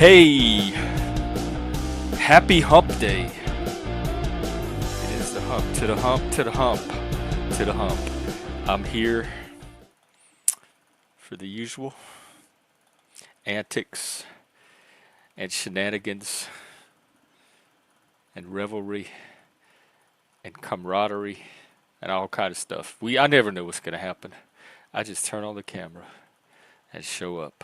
Hey, happy hump day. It is the hump to the hump to the hump to the hump. I'm here for the usual antics and shenanigans and revelry and camaraderie and all kind of stuff. I never know what's gonna happen. I just turn on the camera and show up.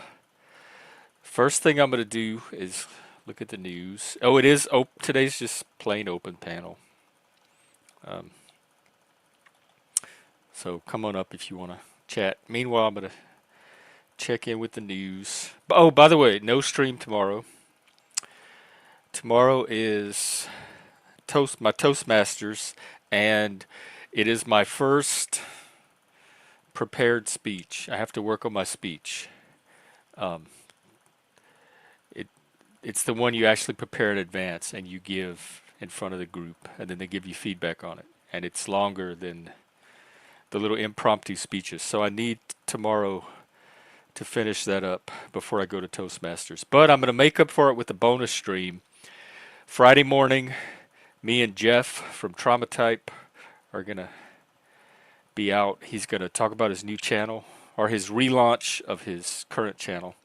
First thing I'm gonna do is look at the news. Oh, it is. Oh, today's just plain open panel. Um, so come on up if you want to chat. Meanwhile, I'm gonna check in with the news. Oh, by the way, no stream tomorrow. Tomorrow is my Toastmasters, and it is my first prepared speech. I have to work on my speech. Um, it it's the one you actually prepare in advance and you give in front of the group, and then they give you feedback on it. And it's longer than the little impromptu speeches. So I need tomorrow to finish that up before I go to Toastmasters. But I'm going to make up for it with a bonus stream. Friday morning, me and Jeff from Trauma Type are going to be out. He's going to talk about his new channel or his relaunch of his current channel.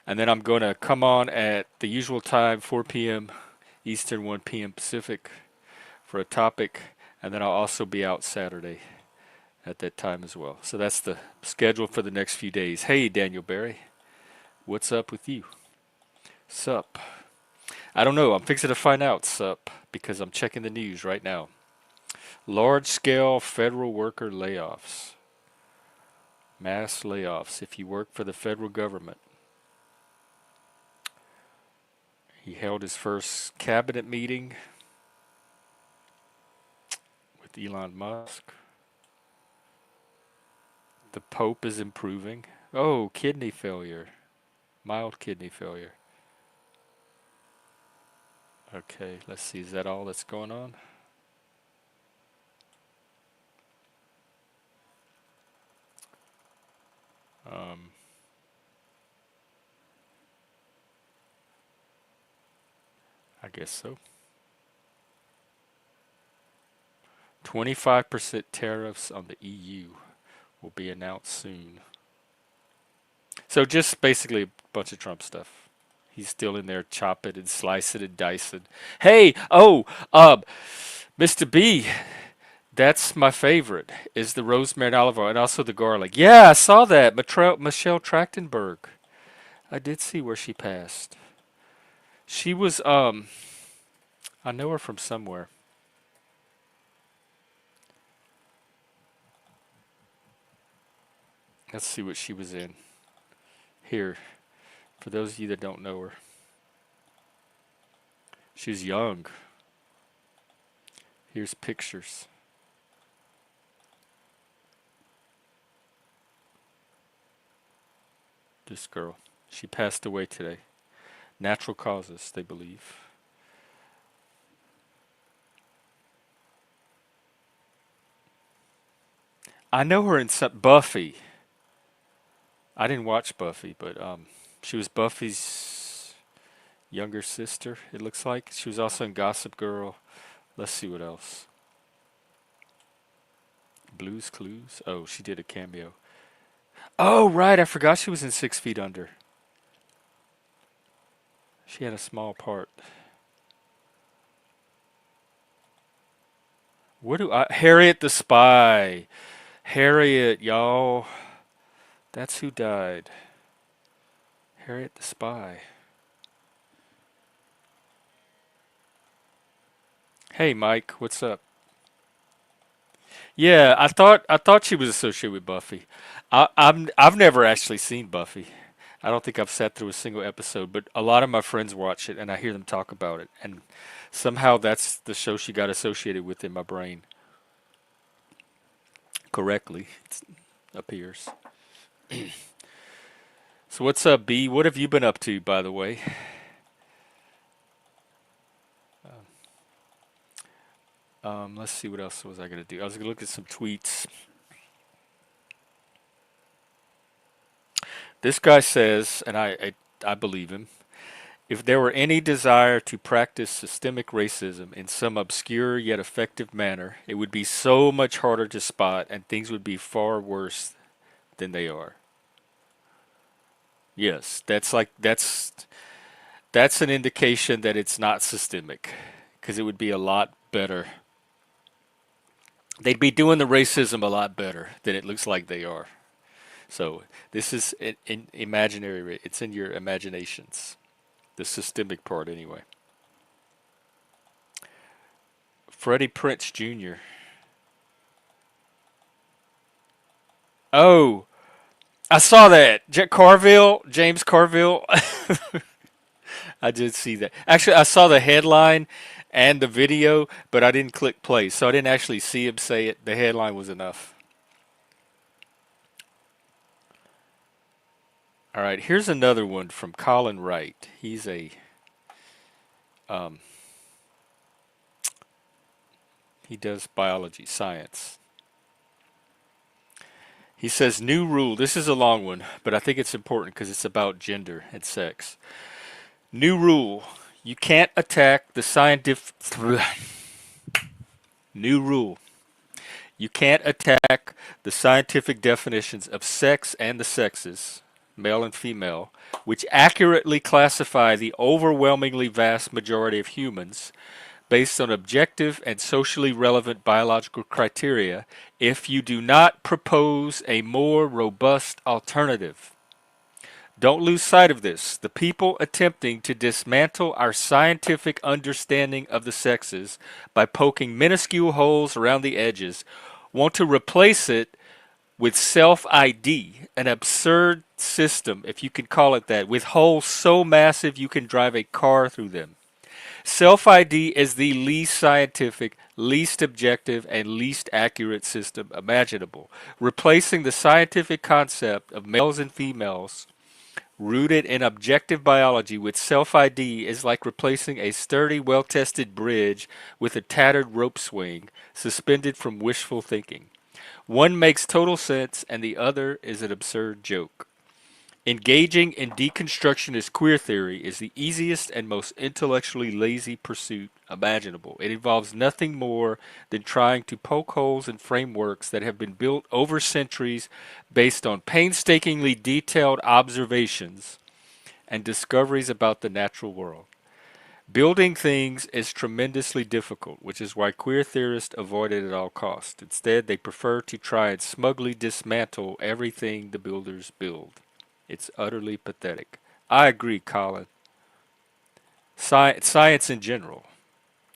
And then I'm going to come on at the usual time, 4 p.m. Eastern, 1 p.m. Pacific, for a topic. And then I'll also be out Saturday at that time as well. So that's the schedule for the next few days. Hey, Daniel Barry, what's up with you? Sup? I don't know. I'm fixing to find out, sup, because I'm checking the news right now. Large-scale federal worker layoffs. Mass layoffs if you work for the federal government. He held his first cabinet meeting with Elon Musk. The Pope is improving. Oh, kidney failure. Mild kidney failure. Okay, let's see. Is that all that's going on? Um, I guess so. 25% tariffs on the EU will be announced soon. So just basically a bunch of Trump stuff. He's still in there, chop it and slice it and dice it. Hey, Mr. B, that's my favorite, is the rosemary and olive oil, and also the garlic. Yeah, I saw that. Michelle Trachtenberg. I did see where she passed. She was, I know her from somewhere. Let's see what she was in. Here, for those of you that don't know her. She's young. Here's pictures. This girl. She passed away today. Natural causes, they believe. I know her in Buffy. I didn't watch Buffy, but she was Buffy's younger sister, it looks like. She was also in Gossip Girl. Let's see what else. Blues Clues. Oh, she did a cameo. Oh, right. I forgot she was in 6 Feet Under. She had a small part. Harriet the Spy. Harriet, y'all. That's who died. Harriet the Spy. Hey, Mike. What's up? Yeah, I thought she was associated with Buffy. I've never actually seen Buffy. I don't think I've sat through a single episode, but a lot of my friends watch it and I hear them talk about it, and somehow that's the show she got associated with in my brain. Correctly, it appears. So what's up, B? What have you been up to, by the way? Let's see what else was I gonna do. I was gonna look at some tweets. This guy says, and I believe him, If there were any desire to practice systemic racism in some obscure yet effective manner, it would be so much harder to spot and things would be far worse than they are. Yes, that's an indication that it's not systemic because it would be a lot better. They'd be doing the racism a lot better than it looks like they are. So this is in imaginary. It's in your imaginations. The systemic part, anyway. Freddie Prince Jr. Oh, I saw that. James Carville. I did see that. Actually, I saw the headline and the video, but I didn't click play, so I didn't actually see him say it. The headline was enough. All right, here's another one from Colin Wright. Um, he does biology, science. He says, new rule. This is a long one, but I think it's important because it's about gender and sex. New rule. You can't attack the scientific. New rule. You can't attack the scientific definitions of sex and the sexes, male and female, which accurately classify the overwhelmingly vast majority of humans based on objective and socially relevant biological criteria if you do not propose a more robust alternative. Don't lose sight of this. The people attempting to dismantle our scientific understanding of the sexes by poking minuscule holes around the edges want to replace it with self ID, an absurd system, if you can call it that, with holes so massive you can drive a car through them. Self ID is the least scientific, least objective, and least accurate system imaginable, replacing the scientific concept of males and females rooted in objective biology with self ID is like replacing a sturdy, well tested bridge with a tattered rope swing suspended from wishful thinking. One makes total sense, and the other is an absurd joke. Engaging in deconstructionist queer theory is the easiest and most intellectually lazy pursuit imaginable. It involves nothing more than trying to poke holes in frameworks that have been built over centuries based on painstakingly detailed observations and discoveries about the natural world. Building things is tremendously difficult, which is why queer theorists avoid it at all costs. Instead, they prefer to try and smugly dismantle everything the builders build. It's utterly pathetic. I agree, Colin. Science in general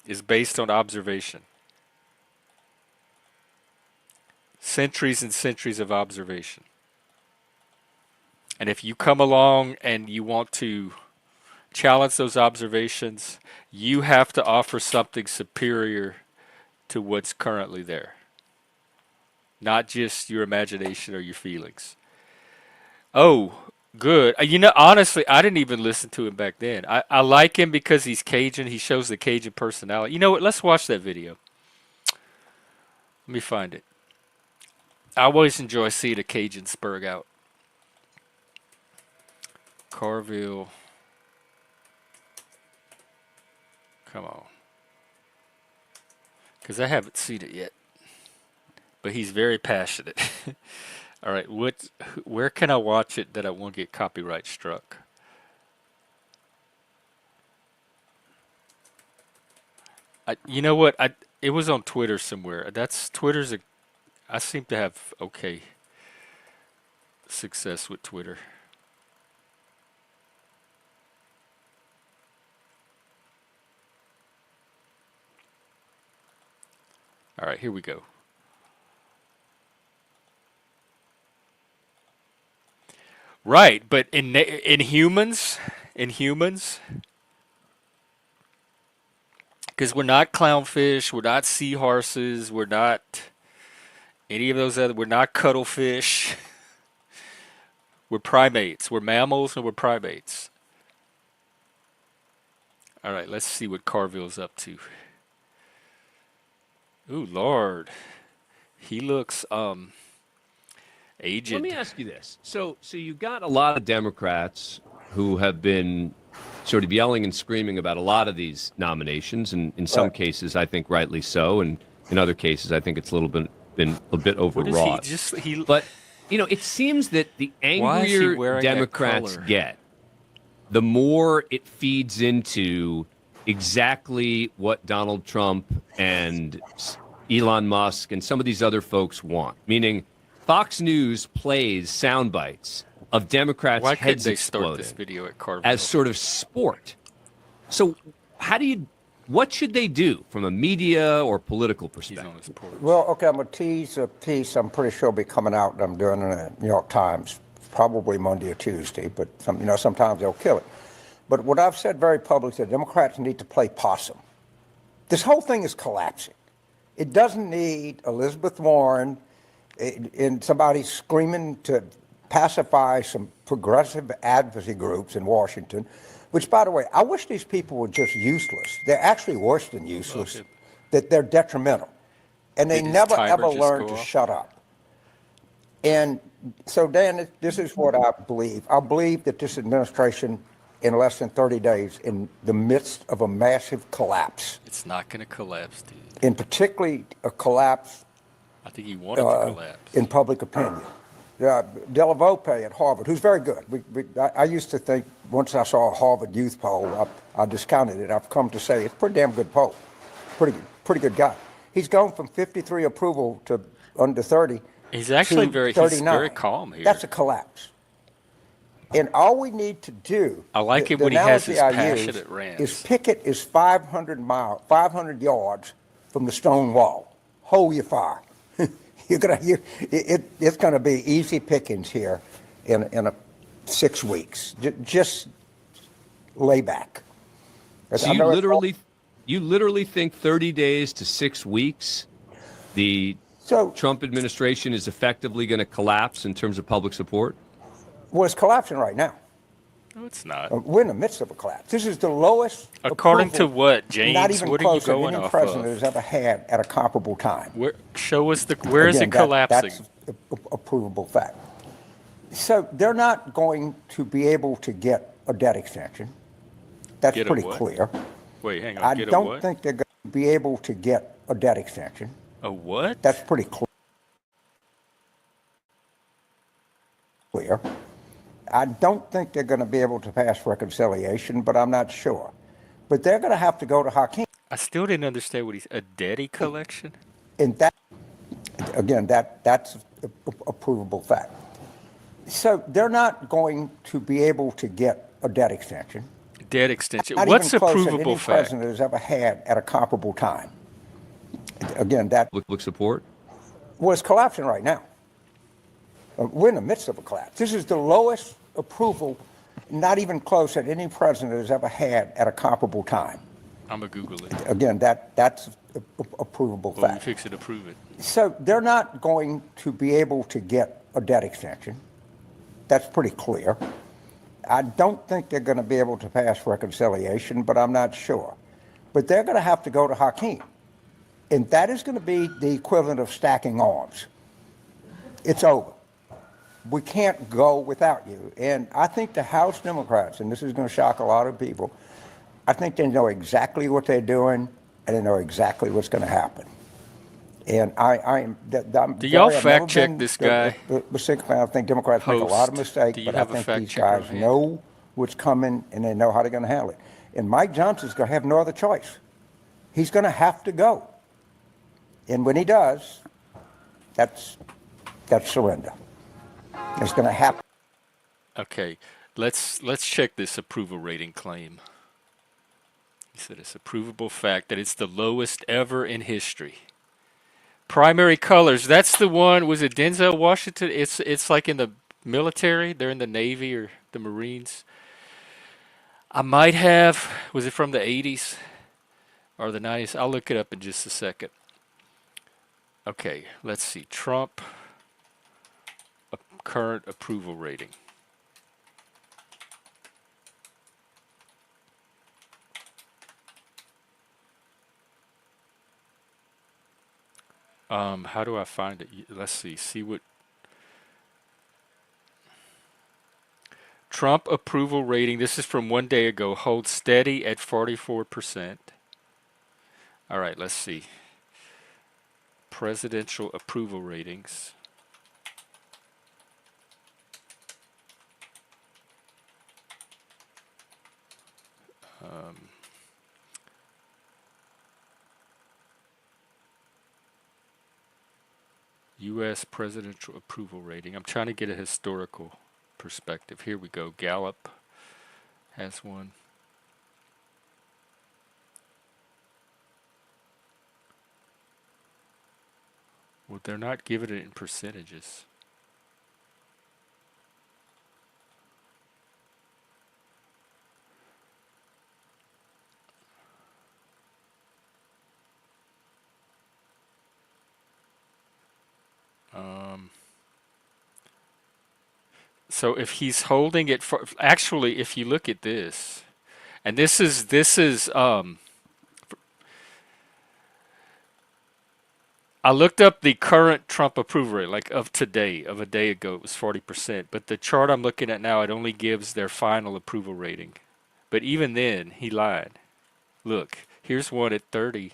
is based on observation. Centuries and centuries of observation. And if you come along and you want to challenge those observations, you have to offer something superior to what's currently there, not just your imagination or your feelings. Oh, good. Honestly, I didn't even listen to him back then. I like him because he's Cajun. He shows the Cajun personality. You know what? Let's watch that video. Let me find it. I always enjoy seeing a Cajun spurg out. Carville. Come on. Because I haven't seen it yet. But he's very passionate. All right, where can I watch it that I won't get copyright struck? You know what? It was on Twitter somewhere. I seem to have okay success with Twitter. All right, here we go. Right, but in humans, because we're not clownfish, we're not seahorses, we're not any of those other. We're not cuttlefish. We're primates. We're mammals and we're primates. All right, let's see what Carville's up to. Ooh, Lord, he looks Let me aged. ask you this. So you got a lot of Democrats who have been sort of yelling and screaming about a lot of these nominations, and in some Right. cases, I think rightly so, and in other cases, I think it's been a bit What is he overwrought. just he? But it seems that the Why is he angrier wearing that Democrats color? get, the more it feeds into exactly what Donald Trump and Elon Musk and some of these other folks want. Meaning, Fox News plays sound bites of Democrats' Why couldn't heads they start this exploding video at as Carville? sort of sport. So, what should they do from a media or political He's on perspective? his porch. Well, okay, I'm going to tease a piece I'm pretty sure will be coming out that I'm doing in the New York Times, probably Monday or Tuesday, but sometimes they'll kill it. But what I've said very publicly, the Democrats need to play possum. This whole thing is collapsing. It doesn't need Elizabeth Warren and somebody screaming to pacify some progressive advocacy groups in Washington, which, by the way, I wish these people were just useless. They're actually worse than useless, Okay. that they're detrimental. And they Did his never, timer ever just learn go to off? shut up. And so, Dan, this is what I believe. I believe that this administration, in less than 30 days, in the midst of a massive collapse, It's not going to collapse, dude. and particularly a collapse I think he wanted to collapse. in public opinion. Della Volpe at Harvard, who's very good. I used to think, once I saw a Harvard youth poll, I discounted it. I've come to say it's a pretty damn good poll. Pretty good guy. He's gone from 53 approval to under 30 He's actually to he's 39. very calm here. That's a collapse. And all we need to do, I like it the when he has analogy his I passionate use, rants. is Pickett is 500 yards from the stone wall. Hold your fire. It's gonna be easy pickings here in 6 weeks. Just lay back. So I know you literally think 30 days to 6 weeks, the so Trump administration is effectively going to collapse in terms of public support? well, it's collapsing right now. No, it's not. We're in the midst of a collapse. This is the lowest According to approval, what, not James? even What are you close, that going any off president of? has ever had at a comparable time. Show us where is it Again, collapsing? that's a provable fact. So they're not going to be able to get a debt extension. That's Get a pretty what? clear. Wait, hang on. I Get a don't what? think they're going to be able to get a debt extension. A what? That's pretty clear. I don't think they're going to be able to pass reconciliation, but I'm not sure. But they're going to have to go to Hakeem. I still didn't understand what a Deddy collection? And that, again, that's a provable fact. So they're not going to be able to get a debt extension. Debt extension. Not What's even a close that provable any fact? president has ever had at a comparable time. Again, that Public support? well, it's collapsing right now. We're in the midst of a collapse. This is the lowest approval, not even close, that any president has ever had at a comparable time. I'm going to Google it. Again, that's a provable Well, we fact. fix it to prove it. So they're not going to be able to get a debt extension. That's pretty clear. I don't think they're going to be able to pass reconciliation, but I'm not sure. But they're going to have to go to Hakeem. And that is going to be the equivalent of stacking arms. It's over. We can't go without you. And I think the House Democrats, and this is going to shock a lot of people, I think they know exactly what they're doing, and they know exactly what's going to happen. And I'm Do y'all I've never fact check been this guy? I think Democrats make a lot of Host. mistakes, Do you but I have a think fact these checker guys on hand? know what's coming, and they know how they're going to handle it. And Mike Johnson's going to have no other choice. He's going to have to go. And when he does, that's surrender. It's going to happen. Okay, let's check this approval rating claim. He said it's a provable fact that it's the lowest ever in history. Primary colors, that's the one, was it Denzel Washington? It's like in the military, they're in the Navy or the Marines. I might have, was it from the 80s or the 90s? I'll look it up in just a second. Okay, let's see. Trump current approval rating. How do I find it? Let's see. See what Trump approval rating, this is from 1 day ago, holds steady at 44%. All right, let's see. Presidential approval ratings. Um, U.S. presidential approval rating. I'm trying to get a historical perspective. Here we go. Gallup has one. Well, they're not giving it in percentages. Um, so if he's holding it for, actually, if you look at this, and this is I looked up the current Trump approval rate, like of today, of a day ago, it was 40%. But the chart I'm looking at now, it only gives their final approval rating. But even then, he lied. Look, here's one at 30,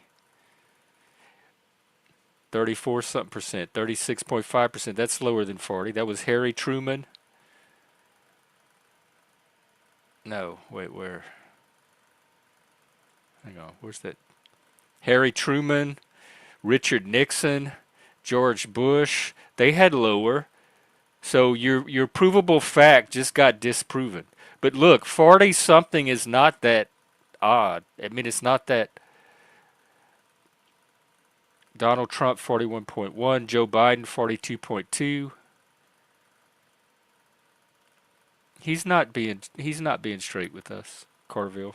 34 something percent, 36.5%. That's lower than 40. That was Harry Truman. No, wait, where? Hang on, where's that? Harry Truman, Richard Nixon, George Bush, they had lower. So your provable fact just got disproven. But look, 40 something is not that odd. I mean, it's not that. Donald Trump 41.1, Joe Biden 42.2. He's not being straight with us, Carville.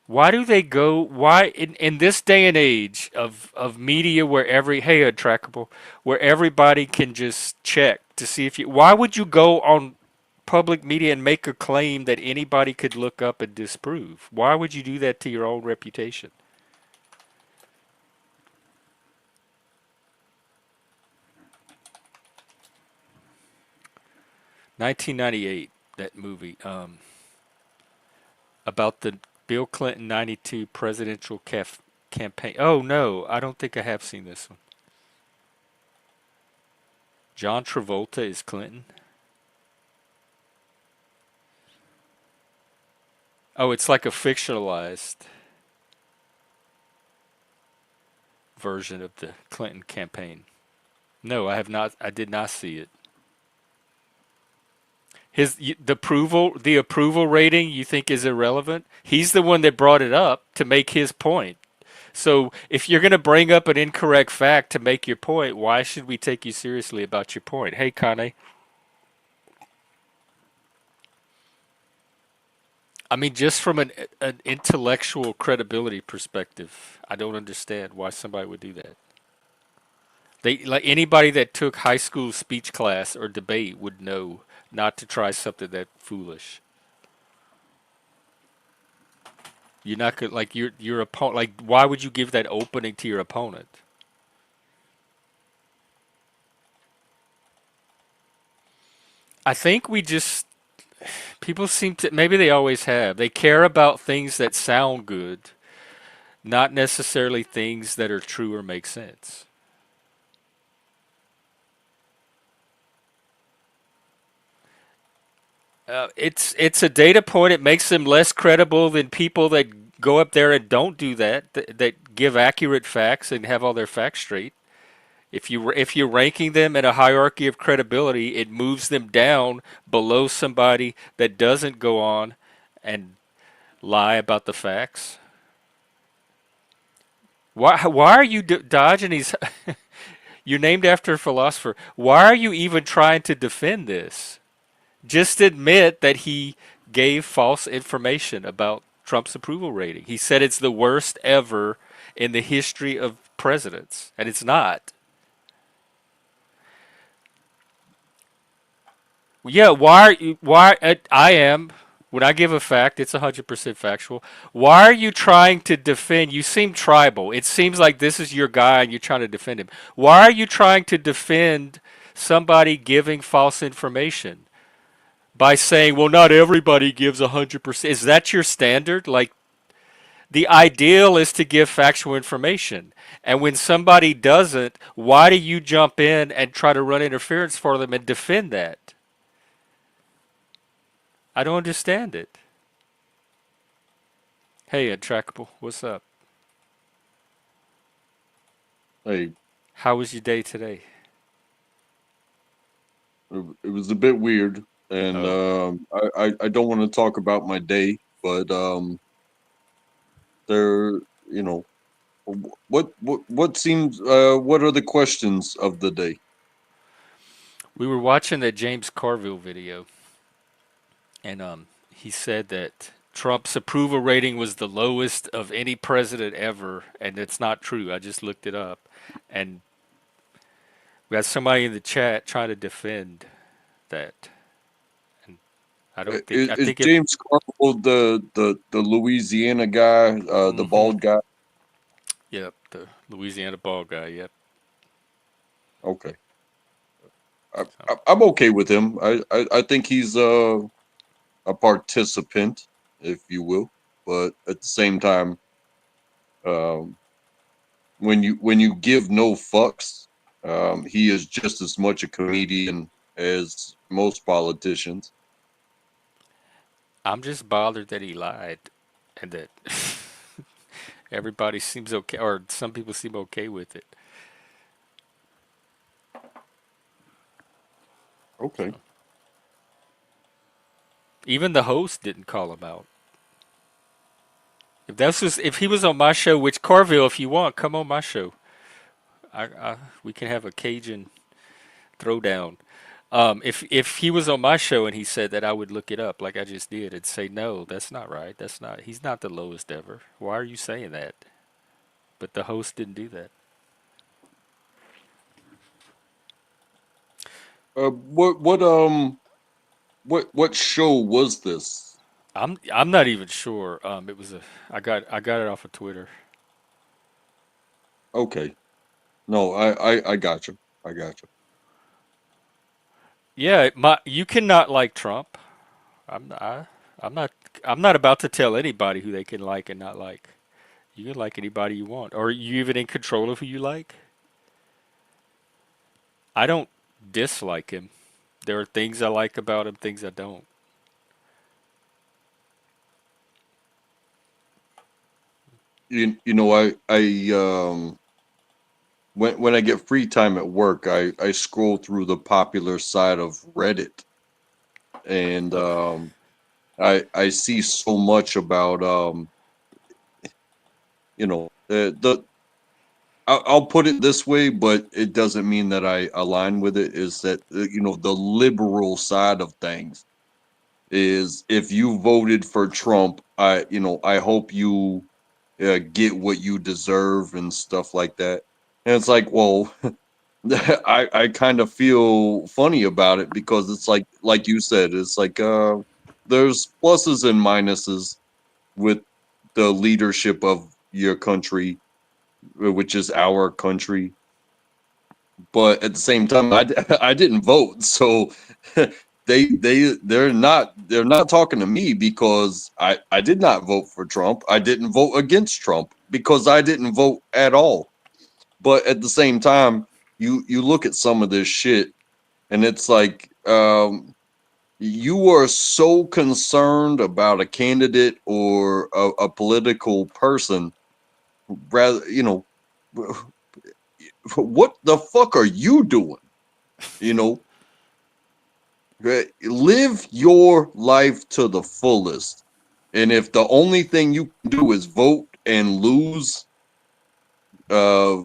Why do they go? Why in this day and age of media where untrackable, where everybody can just check to see if you? Why would you go on public media and make a claim that anybody could look up and disprove? Why would you do that to your own reputation? 1998, that movie, about the Bill Clinton 92 presidential campaign. Oh no, I don't think I have seen this one. John Travolta is Clinton. Oh, it's like a fictionalized version of the Clinton campaign. No, I have not. I did not see it. The approval rating you think is irrelevant? He's the one that brought it up to make his point. So if you're going to bring up an incorrect fact to make your point, why should we take you seriously about your point? Hey, Kane. I mean, just from an intellectual credibility perspective, I don't understand why somebody would do that. They like anybody that took high school speech class or debate would know not to try something that foolish. You're not gonna like your opponent. Like, why would you give that opening to your opponent? I think we just people seem to maybe they always have. They care about things that sound good, not necessarily things that are true or make sense. It's a data point. It makes them less credible than people that go up there and don't do that give accurate facts and have all their facts straight. If you're ranking them in a hierarchy of credibility, it moves them down below somebody that doesn't go on and lie about the facts. Why are you dodging these? You're named after a philosopher. Why are you even trying to defend this? Just admit that he gave false information about Trump's approval rating. He said it's the worst ever in the history of presidents, and it's not. Yeah, why are you, why I am when I give a fact, it's 100% factual. Why are you trying to defend? You seem tribal. It seems like this is your guy and you're trying to defend him. Why are you trying to defend somebody giving false information by saying, well, not everybody gives 100%. Is that your standard? Like, the ideal is to give factual information. And when somebody doesn't, why do you jump in and try to run interference for them and defend that? I don't understand it. Hey, Untrackable, what's up? Hey, How was your day today? it was a bit weird, and Oh, I don't want to talk about my day, but there, you know, what seems what are the questions of the day? we were watching that James Carville video, and he said that Trump's approval rating was the lowest of any president ever, and it's not true. I just looked it up, and we had somebody in the chat trying to defend that. And I don't think I Is think it. James Carville the Louisiana guy, the Mm-hmm. bald guy? Yep, the Louisiana ball guy. Yep. Okay, I, So I'm okay with him. I think he's a participant, if you will, but at the same time, um, when you give no fucks, he is just as much a comedian as most politicians. I'm just bothered that he lied, and that everybody seems okay, or some people seem okay with it. Okay. So even the host didn't call him out. If he was on my show, which Carville, if you want, come on my show. We can have a Cajun throwdown. If he was on my show and he said that, I would look it up like I just did and say, no, that's not right. That's not. He's not the lowest ever. Why are you saying that? But the host didn't do that. What show was this? I'm not even sure. It was a. I got it off of Twitter. Okay. No, I got you. I got you. Yeah, you cannot like Trump. I'm I, I'm not I'm not about to tell anybody who they can like and not like. You can like anybody you want. Or are you even in control of who you like? I don't dislike him. There are things I like about him, things I don't. You know I when I get free time at work, I scroll through the popular side of Reddit, and Uh, I see so much about the I'll put it this way, but it doesn't mean that I align with it. Is that the liberal side of things is if you voted for Trump, I hope you get what you deserve and stuff like that. And it's like, well, I kind of feel funny about it because it's like you said, it's like there's pluses and minuses with the leadership of your country, which is our country, but at the same time, I didn't vote, so they're not talking to me because I did not vote for Trump. I didn't vote against Trump because I didn't vote at all. But at the same time, you look at some of this shit, and it's like you are so concerned about a candidate or a political person, rather what the fuck are you doing? You know, live your life to the fullest. And if the only thing you can do is vote and lose, uh,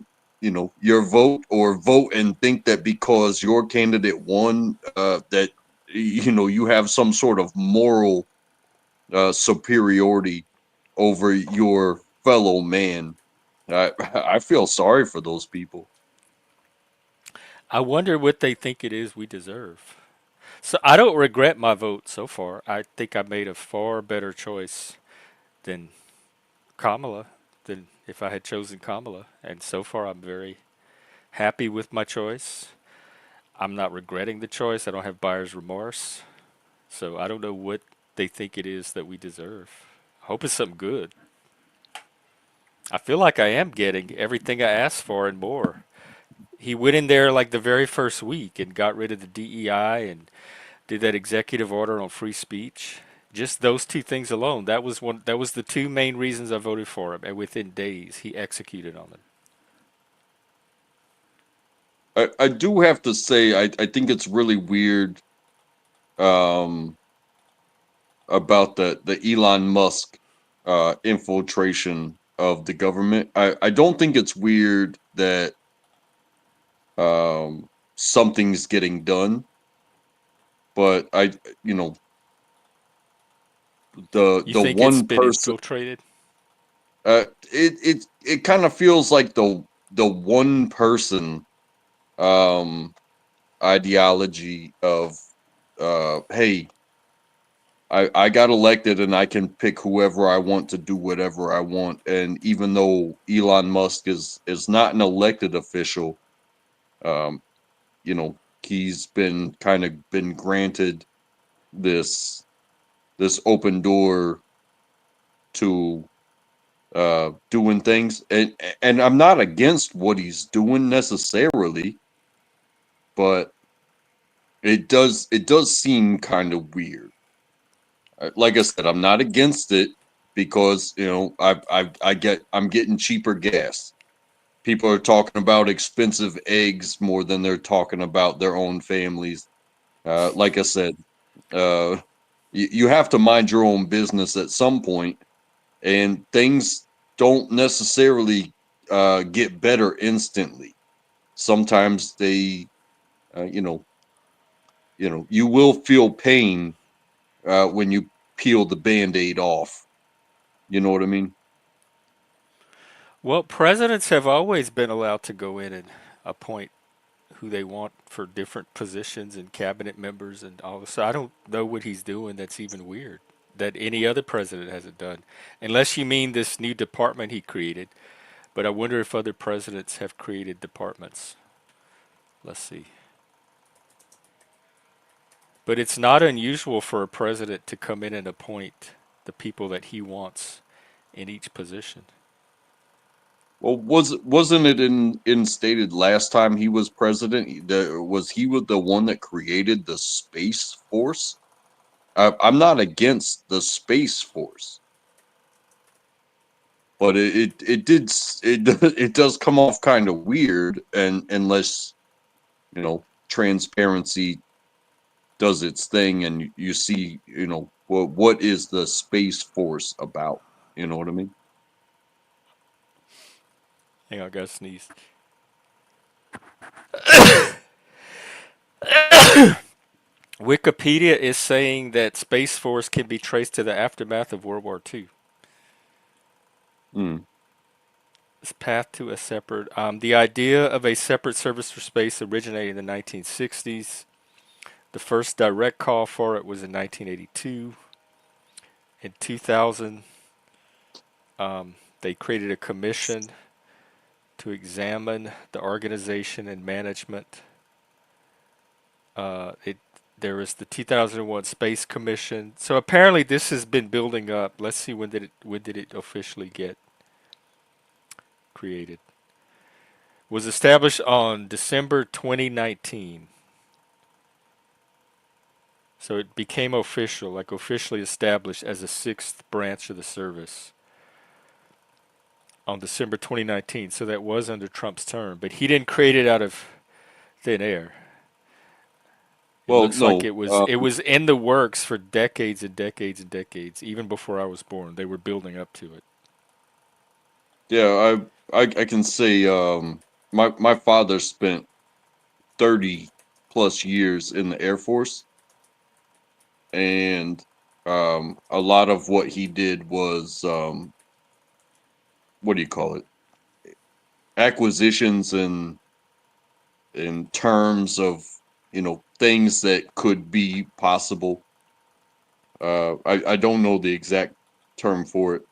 your vote, or vote and think that because your candidate won, that you have some sort of moral superiority over your fellow man. I feel sorry for those people. I wonder what they think it is we deserve. So I don't regret my vote so far. I think I made a far better choice than Kamala, than if I had chosen Kamala. And so far I'm very happy with my choice. I'm not regretting the choice. I don't have buyer's remorse. So I don't know what they think it is that we deserve. I hope it's something good. I feel like I am getting everything I asked for and more. He went in there like the very first week and got rid of the DEI and did that executive order on free speech. Just those two things alone. That was the two main reasons I voted for him, and within days he executed on them. I do have to say I think it's really weird um, about the Elon Musk infiltration of the government. I don't think it's weird that something's getting done, but you know, You the think it's one been person, infiltrated? it kind of feels like the one person um ideology of hey, I got elected and I can pick whoever I want to do whatever I want. And even though Elon Musk is not an elected official, um, you know, he's been kind of been granted this open door to doing things. And I'm not against what he's doing necessarily, but it does seem kind of weird. Like I said, I'm not against it because I'm getting cheaper gas. People are talking about expensive eggs more than they're talking about their own families. Like I said, you have to mind your own business at some point, and things don't necessarily get better instantly. Sometimes they, uh, you know, you will feel pain when you peel the band-aid off. You know what I mean? Well, presidents have always been allowed to go in and appoint who they want for different positions and cabinet members and all this. So I don't know what he's doing that's even weird that any other president hasn't done, unless you mean this new department he created. But I wonder if other presidents have created departments. Let's see. But it's not unusual for a president to come in and appoint the people that he wants in each position. Well, wasn't it instated last time he was president? Was he the one that created the Space Force? I'm not against the Space Force, but it does come off kind of weird, and unless transparency does its thing, and you see what is the Space Force about? You know what I mean? Hang on, I gotta sneeze. Wikipedia is saying that Space Force can be traced to the aftermath of World War II. Hmm. This path to a separate. The idea of a separate service for space originated in the 1960s. The first direct call for it was in 1982. In 2000, they created a commission to examine the organization and management. It There was the 2001 Space Commission. So apparently this has been building up. Let's see, when did it officially get created? Was established on December 2019. So it became official, like officially established as a sixth branch of the service on December 2019. So that was under Trump's term, but he didn't create it out of thin air. It Well, looks like no. it was in the works for decades and decades and decades. Even before I was born, they were building up to it. Yeah, I can say my father spent 30 plus years in the Air Force, and a lot of what he did was what do you call it? Acquisitions and in terms of things that could be possible. I don't know the exact term for it,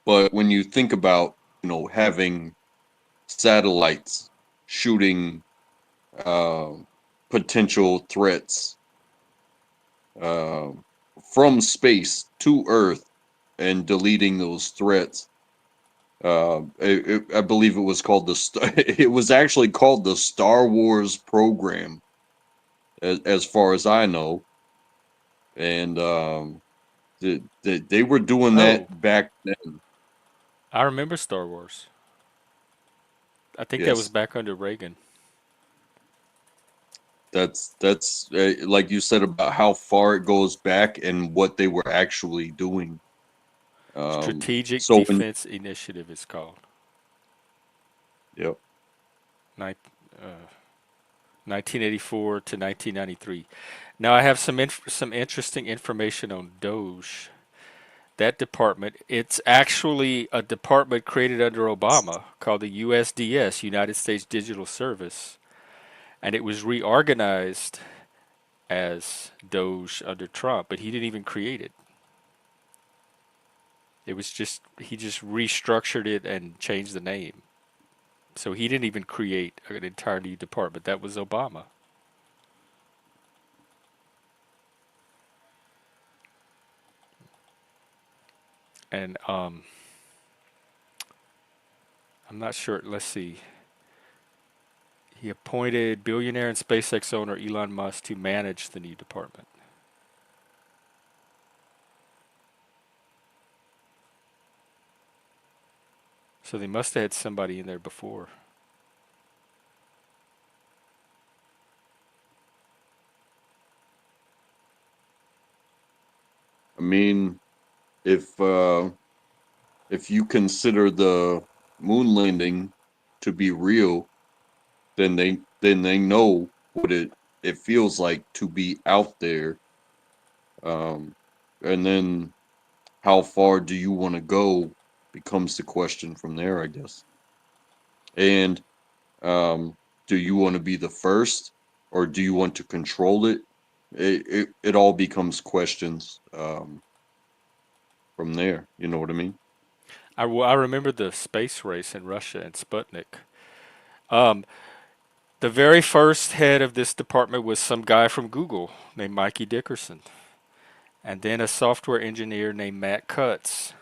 but when you think about having satellites shooting um, potential threats um, from space to Earth and deleting those threats. I believe it was called it was actually called the Star Wars program, as far as I know, and they were doing that Oh, back then. I remember Star Wars. I think that was Yes, back under Reagan. that's like you said about how far it goes back and what they were actually doing. Strategic So when Defense Initiative is called. Yep. Nin- uh, 1984 to 1993. Now I have some interesting information on DOGE. That department, it's actually a department created under Obama called the USDS, United States Digital Service, and it was reorganized as DOGE under Trump, but he didn't even create it. It was just he just restructured it and changed the name. So he didn't even create an entire new department. That was Obama. And I'm not sure. Let's see. He appointed billionaire and SpaceX owner Elon Musk to manage the new department. So they must have had somebody in there before. I mean, if if you consider the moon landing to be real, then they know what it feels like to be out there. Um, and then how far do you want to go becomes the question from there, I guess. And do you want to be the first, or do you want to control it? It all becomes questions from there. You know what I mean? I remember the space race in Russia and Sputnik. Um, the very first head of this department was some guy from Google named Mikey Dickerson, and then a software engineer named Matt Cutts,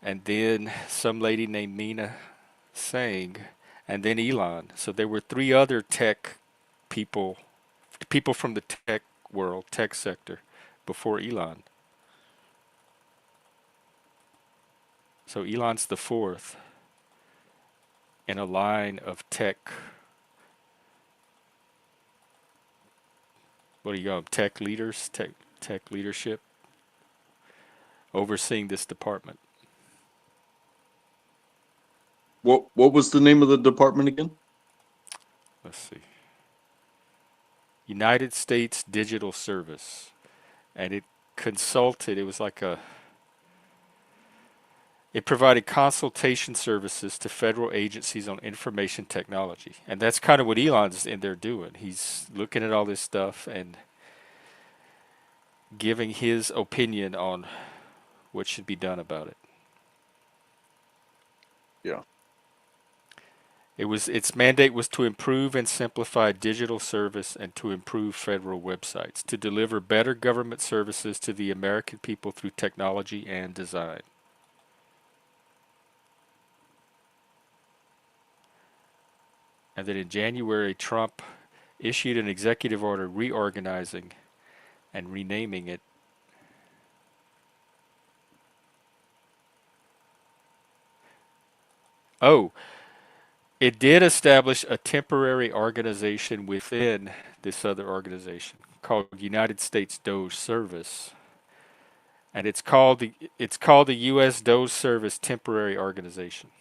and then some lady named Mina Sang, and then Elon. So there were three other tech people, people from the tech world, tech sector, before Elon. So Elon's the fourth in a line of tech. What do you got? Tech leaders, tech leadership, overseeing this department. What was the name of the department again? Let's see. United States Digital Service, and it consulted. It was like a. It provided consultation services to federal agencies on information technology, and that's kind of what Elon's in there doing. He's looking at all this stuff and giving his opinion on what should be done about it. Yeah. Its mandate was to improve and simplify digital service and to improve federal websites, to deliver better government services to the American people through technology and design. And then in January, Trump issued an executive order reorganizing and renaming it. Oh, it did establish a temporary organization within this other organization called United States DOGE Service, and it's called the U.S. DOGE Service Temporary Organization.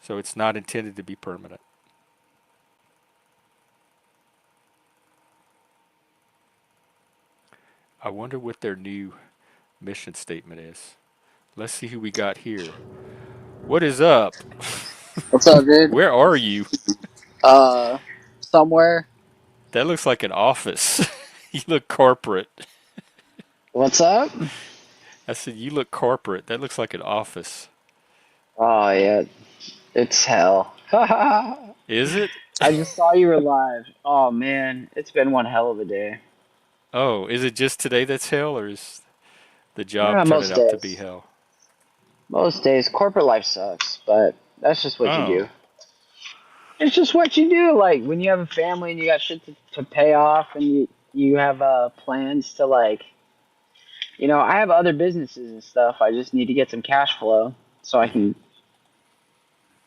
So it's not intended to be permanent. I wonder what their new mission statement is. Let's see who we got here. What is up? What's up, dude? Where are you? Uh, Somewhere. That looks like an office. You look corporate. What's up? I said, you look corporate. That looks like an office. Oh yeah, it's hell. Is it? I just saw you were live. Oh man, it's been one hell of a day. Oh, is it just today that's hell, or is the job Yeah, turning most out to be days. hell? Most days, corporate life sucks, but that's just what you Oh, do. It's just what you do. Like when you have a family and you got shit to pay off, and you have plans to like, I have other businesses and stuff. I just need to get some cash flow so I can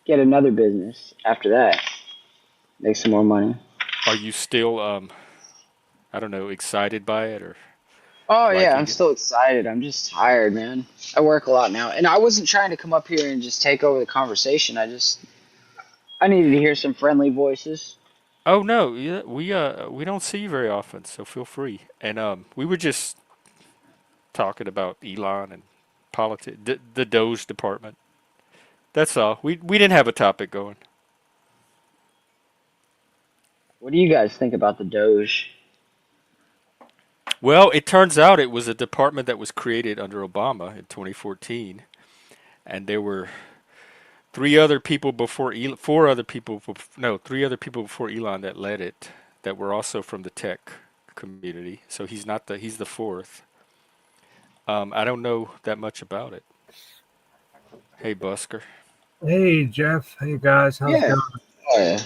get another business after that, make some more money. are you still I don't know, excited by it or Oh yeah, I'm liking it? still excited. I'm just tired, man. I work a lot now, and I wasn't trying to come up here and just take over the conversation. I needed to hear some friendly voices. Oh no, yeah, we don't see you very often, so feel free. And we were just talking about Elon and politics, the DOGE department. That's all. We didn't have a topic going. What do you guys think about the Doge? Well, it turns out it was a department that was created under Obama in 2014, and there were three other people before Elon that led it that were also from the tech community. So he's the fourth. I don't know that much about it. Hey, Busker. Hey Jeff, hey guys, how's it Yeah. going? Oh yeah.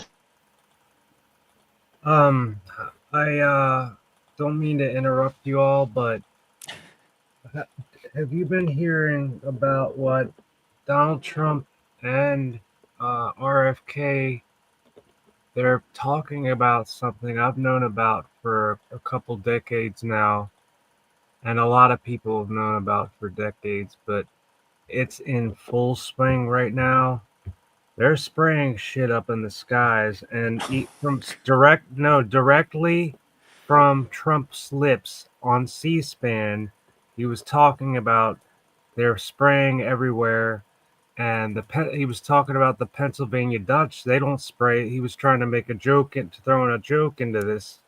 Um, I don't mean to interrupt you all, but ha- have you been hearing about what Donald Trump and RFK, they're talking about something I've known about for a couple decades now, and a lot of people have known about for decades, but it's in full swing right now. They're spraying shit up in the skies, and directly from Trump's lips on C-SPAN, he was talking about they're spraying everywhere, and he was talking about the Pennsylvania Dutch. They don't spray. He was trying to make a joke and throwing a joke into this,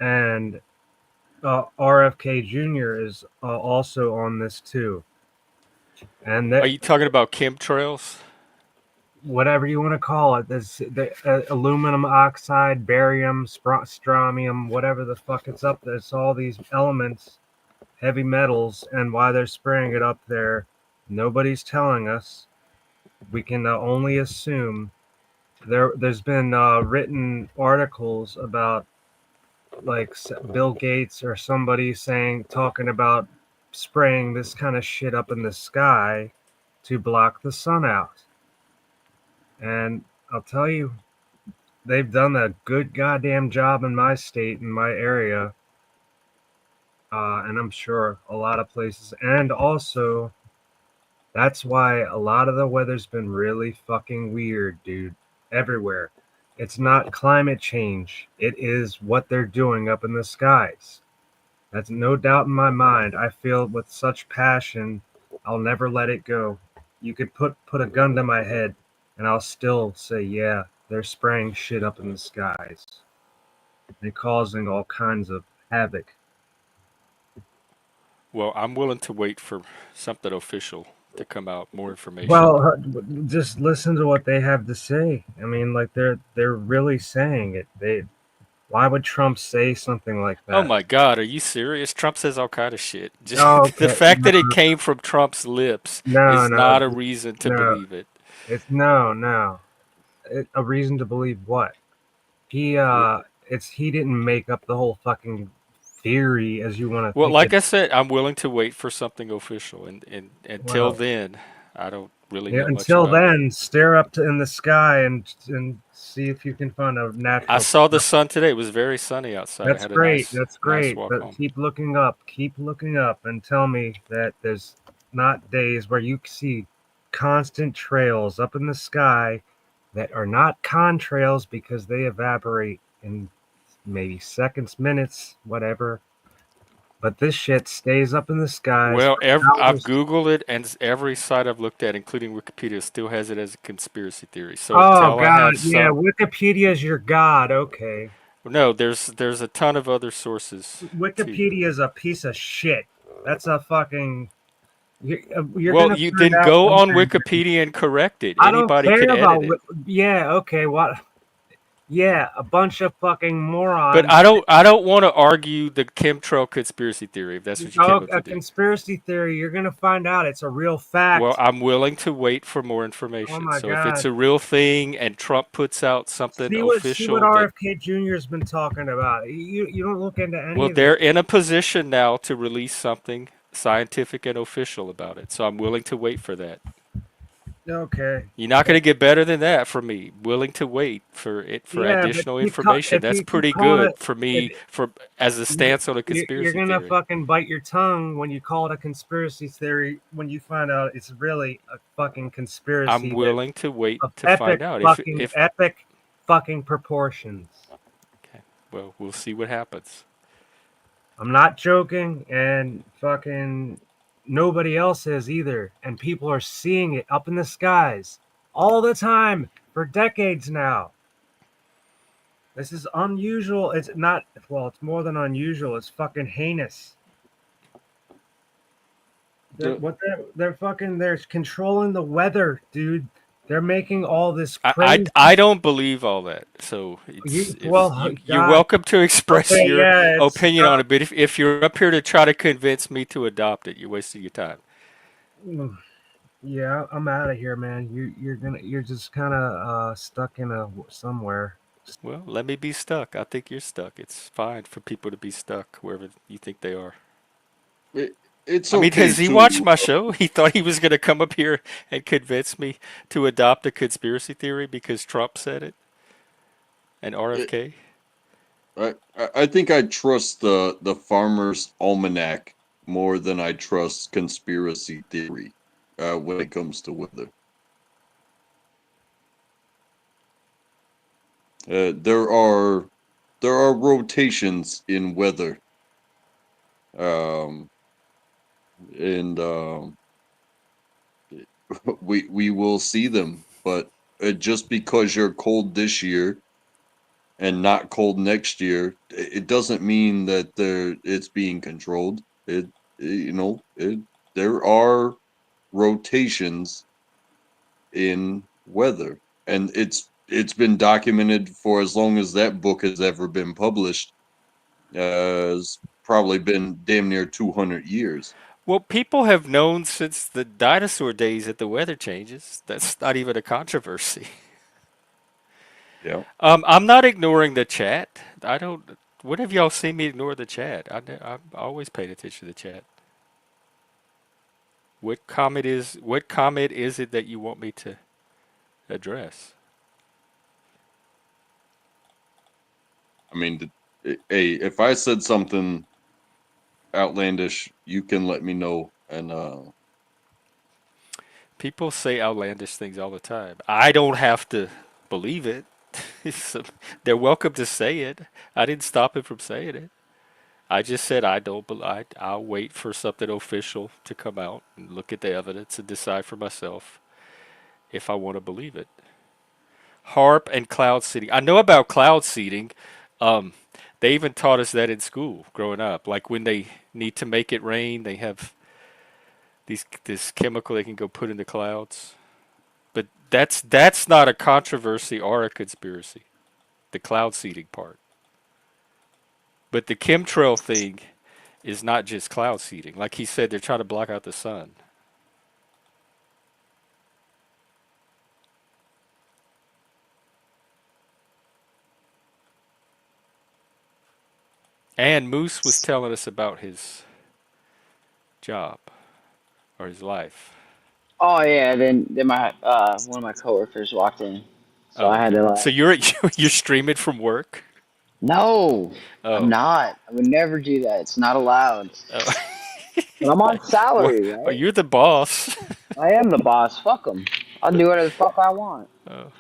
and RFK Jr. is also on this too, and Are that you talking about chemtrails? whatever you want to call it, this the aluminum oxide, barium, strontium, whatever the fuck it's up there. It's all these elements, heavy metals, and why they're spraying it up there, nobody's telling us. We can only assume. There's been written articles about like Bill Gates or somebody talking about spraying this kind of shit up in the sky to block the sun out. And I'll tell you, they've done a good goddamn job in my state, in my area, and I'm sure a lot of places. And also, that's why a lot of the weather's been really fucking weird, dude, everywhere. It's not climate change, it is what they're doing up in the skies. That's no doubt in my mind. I feel it with such passion, I'll never let it go. You could put a gun to my head, and I'll still say, yeah, they're spraying shit up in the skies and causing all kinds of havoc. Well, I'm willing to wait for something official to come out, more information. Well, just listen to what they have to say. I mean, like they're really saying it. Why would Trump say something like Oh that? my God, are you serious? Trump says all kind of shit. Just Oh, the okay. fact that it came from Trump's lips No, is no, not a reason to no. believe it. It's no. A reason to believe what? He he didn't make up the whole fucking theory as you want to Well, think it. like I said, I'm willing to wait for something official, and until Well, then, I don't really yeah, know much until about it. then, stare up in the sky and see if you can find a I natural. saw the sun today. It was very sunny outside. I That's had a great. nice That's nice great. walk But home. keep looking up, and tell me that there's not days where you see constant trails up in the sky that are not contrails because they evaporate in maybe seconds, minutes, whatever. But this shit stays up in the skies Well, for I've hours. Googled it, and every site I've looked at, including Wikipedia, still has it as a conspiracy theory. So Oh until I God, have yeah, some, Wikipedia's your god. Okay, no, there's a ton of other sources too. Wikipedia's a piece of shit. That's a fucking. You're Well, gonna you find then out go one on day. Wikipedia and correct it. I don't Anybody could care edit about. it. Yeah, okay. What? Yeah, a bunch of fucking But morons. I don't want to argue the chemtrail conspiracy theory if that's what you came Oh, up to a do. conspiracy theory. You're gonna find out it's a real Well, fact. I'm willing to wait for more Oh information. my So if it's god. a real thing and Trump puts out something See what official that, RFK Jr.'s been talking about. You don't look into well, any of this. they're in a position now to release something scientific and official about it. So I'm willing to wait for that. Okay. You're not going to get better than that from me. Willing to wait for it for Yeah, but additional information. if That's you keep pretty calling good it, for if me for as a you, stance on a you're conspiracy gonna theory. fucking bite your tongue when you call it a conspiracy theory when you find out it's really a fucking I'm conspiracy that willing to wait of to find out if epic fucking proportions. okay. Well, we'll see what happens. I'm not joking, and fucking nobody else is either. And people are seeing it up in the skies all the time for decades now. This is unusual. It's not, well, it's more than unusual. It's fucking heinous. The- They're controlling the weather, dude. They're making all this I, I, crazy. I don't believe all that. So it's if you're God. welcome to express Okay, your yeah, it's opinion on it, but if you're up here to try to convince me to adopt it, you're wasting your time. yeah, I'm out of here, man. You're just kind of stuck in a somewhere. Well, let me be stuck. I think you're stuck. It's fine for people to be stuck wherever you think they are. it, it's I mean, okay has he too. watched my show? He thought he was going to come up here and convince me to adopt a conspiracy theory because Trump said it and It, RFK. I think I trust the Farmer's Almanac more than I trust conspiracy theory when it comes to weather. Uh, there are there are rotations in weather, um, and we will see them. But just because you're cold this year and not cold next year, it doesn't mean that it's being controlled. There are rotations in weather, and it's been documented for as long as that book has ever been published. It's probably been damn near 200 years. Well, people have known since the dinosaur days that the weather changes. That's not even a controversy. Yeah. I'm not ignoring the chat. I don't. When have y'all seen me ignore the chat? I'm always paying attention to the chat. What comment is it that you want me to address? I mean, hey, if I said something outlandish, you can let me know. And People say outlandish things all the time. I don't have to believe it. So they're welcome to say it. I didn't stop him from saying it. I just said I don't. I'll wait for something official to come out and look at the evidence and decide for myself if I want to believe it. HARP and cloud seeding. I know about cloud seeding. Um, they even taught us that in school growing up. Like when they need to make it rain, they have this chemical they can go put in the clouds. But that's not a controversy or a conspiracy. The cloud seeding part. But the chemtrail thing is not just cloud seeding. Like he said, they're trying to block out the sun. And Moose was telling us about his job or his life. Oh yeah, then my one of my coworkers walked in, so Oh, I had okay. to So like, you're streaming from work? no, I'm Oh, not. I would never do that. It's not allowed. oh. But I'm on Well, salary, oh, right? you're the boss. I am the boss. Fuck them. I'll do whatever the fuck I want. Oh,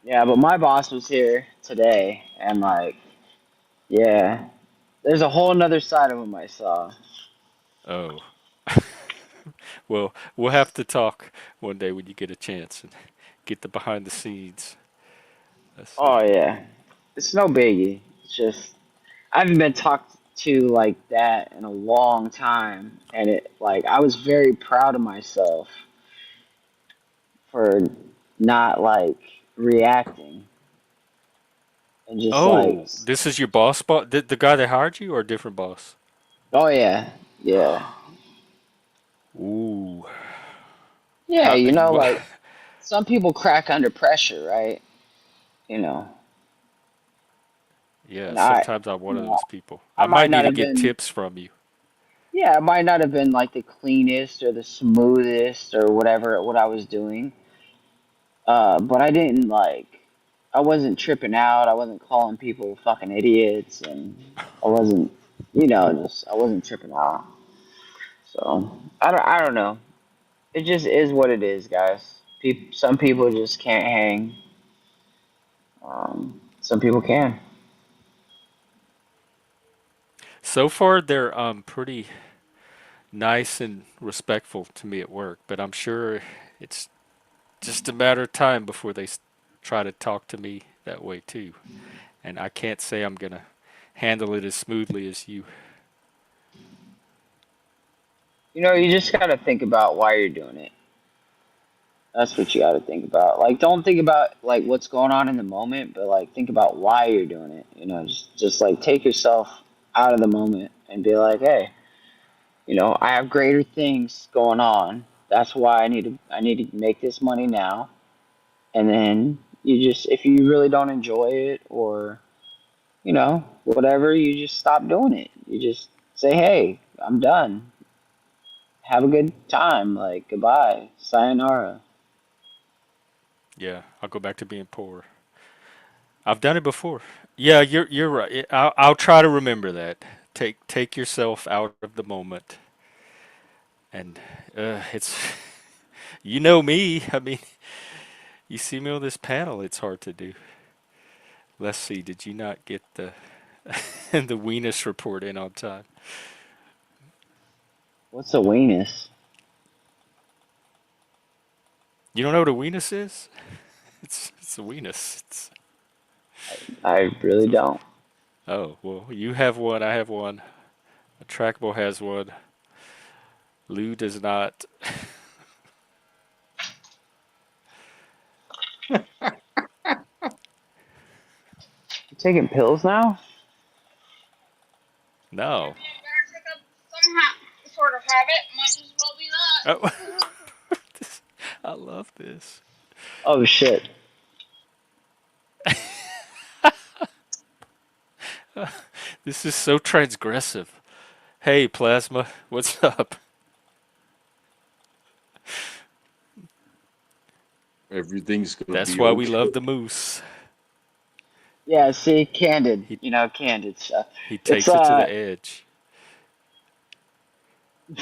Yeah, but my boss was here today, and like, yeah, there's a whole nother side of him I saw. oh. Well, we'll have to talk one day when you get a chance and get the behind the scenes. That's the. Oh yeah, it's no biggie. It's just I haven't been talked to like that in a long time, and it like I was very proud of myself for not like. reacting and just like, Oh, this is your boss, the guy that hired you, or a different boss? oh yeah, yeah, Ooh, yeah. how? Like some people crack under pressure, right? You know, Yeah, and I, sometimes I'm you one of know, those people. I I might might need not to have get been, tips from you. yeah, I might not have been like the cleanest or the smoothest or whatever at what I was doing. But I didn't like, I wasn't tripping out. I wasn't calling people fucking idiots, and I wasn't, just I wasn't tripping out. So I don't know. It just is what it is, guys. Some people just can't hang. Some people can. So far, they're pretty nice and respectful to me at work, but I'm sure it's just a matter of time before they try to talk to me that way too. And I can't say I'm gonna handle it as smoothly as you. You just gotta think about why you're doing it. That's what you gotta think about. Like, don't think about like what's going on in the moment, but like think about why you're doing it. Just like take yourself out of the moment and be like, hey, I have greater things going on. That's why I need to make this money now. And then you just, if you really don't enjoy it, or whatever, you just stop doing it. You just say, hey, I'm done. Have a good time. Like, goodbye. Sayonara. Yeah, I'll go back to being poor. I've done it before. Yeah, you're right. I'll try to remember that. Take yourself out of the moment, and it's you know me. I mean, you see me on this panel. It's hard to do. Let's see. Did you not get the the Weenus report in on time? What's a weenus? You don't know what a Weenus is? It's a Weenus. I really It's a, don't. oh well, you have one. I have one. A trackable has one. Lou does not. You taking pills now? No. If you're gonna take up some sort of habit, might as well be that. Oh, I love this. Oh, shit. This is so transgressive. Hey, Plasma, what's up? Everything's gonna That's be why we okay. love the moose. Yeah, see, candid. He Candid stuff. he It's, takes it to the edge.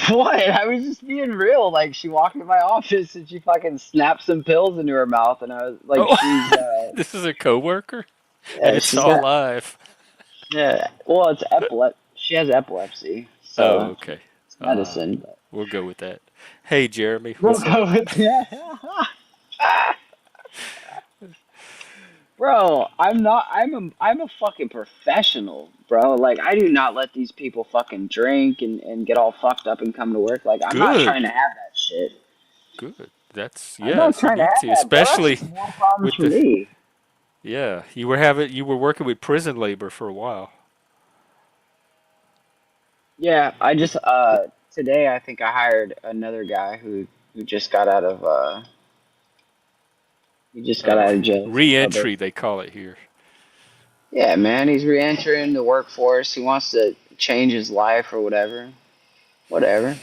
what? I was just being real. Like, she walked in my office and she fucking snapped some pills into her mouth, and I was like, Oh, she's, this is a coworker, and yeah, it's she's all got, live. yeah, well, it's she has epilepsy, Oh, so okay. it's medicine, but We'll go with that. Hey, Jeremy, we'll what's up? go with that. Bro, I'm a fucking professional, bro. Like, I do not let these people fucking drink and get all fucked up and come to work. Like, I'm not trying to Good, have that shit. good. That's I'm not yes, you trying to need have to, that, bro. That's especially just more problems with for the me. yeah. You were working with prison labor for a while. Yeah, I just today I think I hired another guy who just got out of Oh, jail re-entry probation. they call it here. Yeah, man, he's re-entering the workforce. He wants to change his life or whatever. Whatever.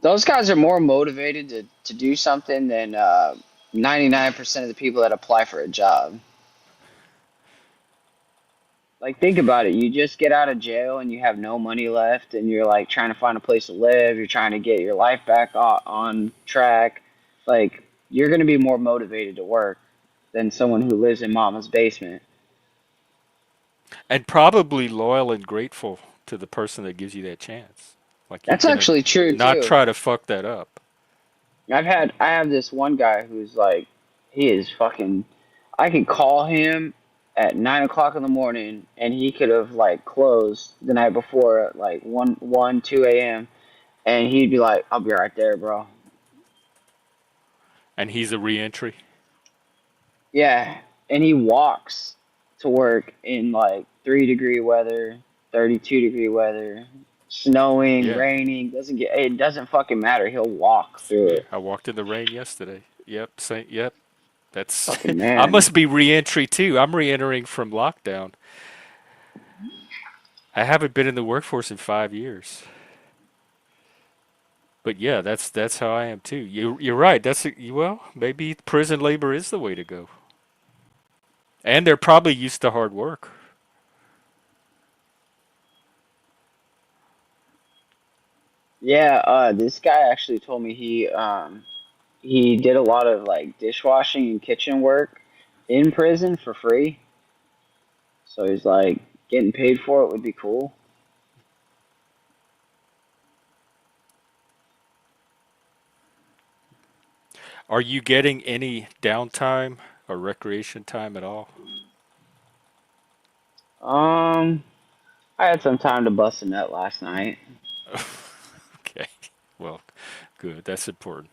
Those guys are more motivated to do something than 99% of the people that apply for a job. Like, think about it. You just get out of jail and you have no money left, and you're like trying to find a place to live. You're trying to get your life back on track. Like, you're going to be more motivated to work than someone who lives in mama's basement. And probably loyal and grateful to the person that gives you that chance. Like you're That's gonna actually true not too. try to fuck that up. I have this one guy who's like, he is fucking. I could call him at 9 o'clock in the morning, and he could have like closed the night before at like 2 a.m. And he'd be like, "I'll be right there, bro." And he's a reentry. Yeah, and he walks to work in like 3-degree weather, 32-degree weather, snowing, Yeah. raining. Doesn't get it doesn't fucking matter. He'll walk through Yeah. it. I walked in the rain yesterday. Yep. Yep. That's. Fucking I man. must be reentry too. I'm reentering from lockdown. I haven't been in the workforce in 5 years. But yeah, that's how I am too. You're right. Well, maybe prison labor is the way to go. And they're probably used to hard work. Yeah, this guy actually told me he did a lot of like dishwashing and kitchen work in prison for free. So he's like getting paid for it would be cool. Are you getting any downtime or recreation time at all? Um, I had some time to bust a nut last night. Okay. Well, good. That's important.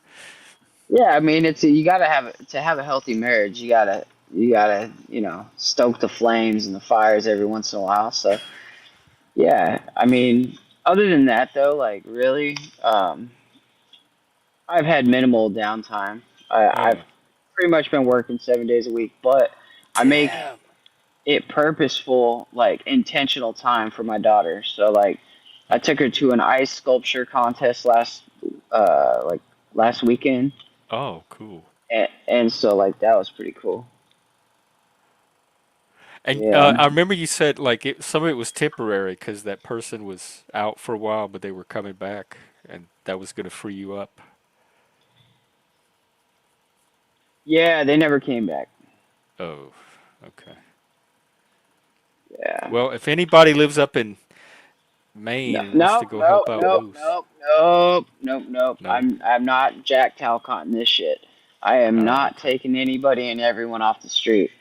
Yeah, I mean it's you gotta have to have a healthy marriage. You gotta stoke the flames and the fires every once in a while. So yeah, I mean other than that though, like really, I've had minimal downtime. I've Oh, pretty much been working 7 days a week, but I make damn. it purposeful, like intentional time for my daughter. So like I took her to an ice sculpture contest like last weekend, Oh, cool. and so like that was pretty cool. And Yeah. I remember you said like some of it was temporary because that person was out for a while, but they were coming back, and that was going to free you up. Yeah, they never came back. Oh, okay. Yeah. Well, if anybody lives up in No, Maine and wants to nope, go nope, help out nope, Moose, nope, nope, nope, nope. no? I'm not Jack Talcott in this shit. I am Oh, not okay. taking anybody and everyone off the street,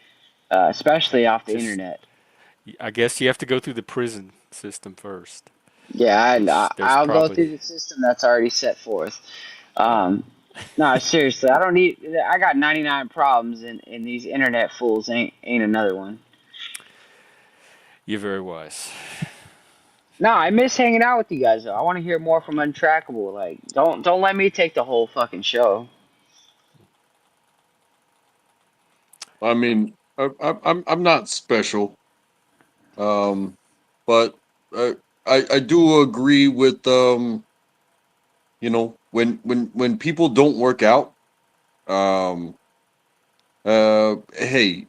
especially off the Just, internet. I guess you have to go through the prison system first, Yeah, which there's I'll go probably. through the system that's already set forth. Oh, Um, no, seriously, I don't need. I got 99 problems, and these internet fools ain't another one. you're very wise. No, I miss hanging out with you guys though. I want to hear more from Untrackable. Like, don't let me take the whole fucking show. I mean, I'm not special, um, but I, I do agree with when people don't work out, um, hey,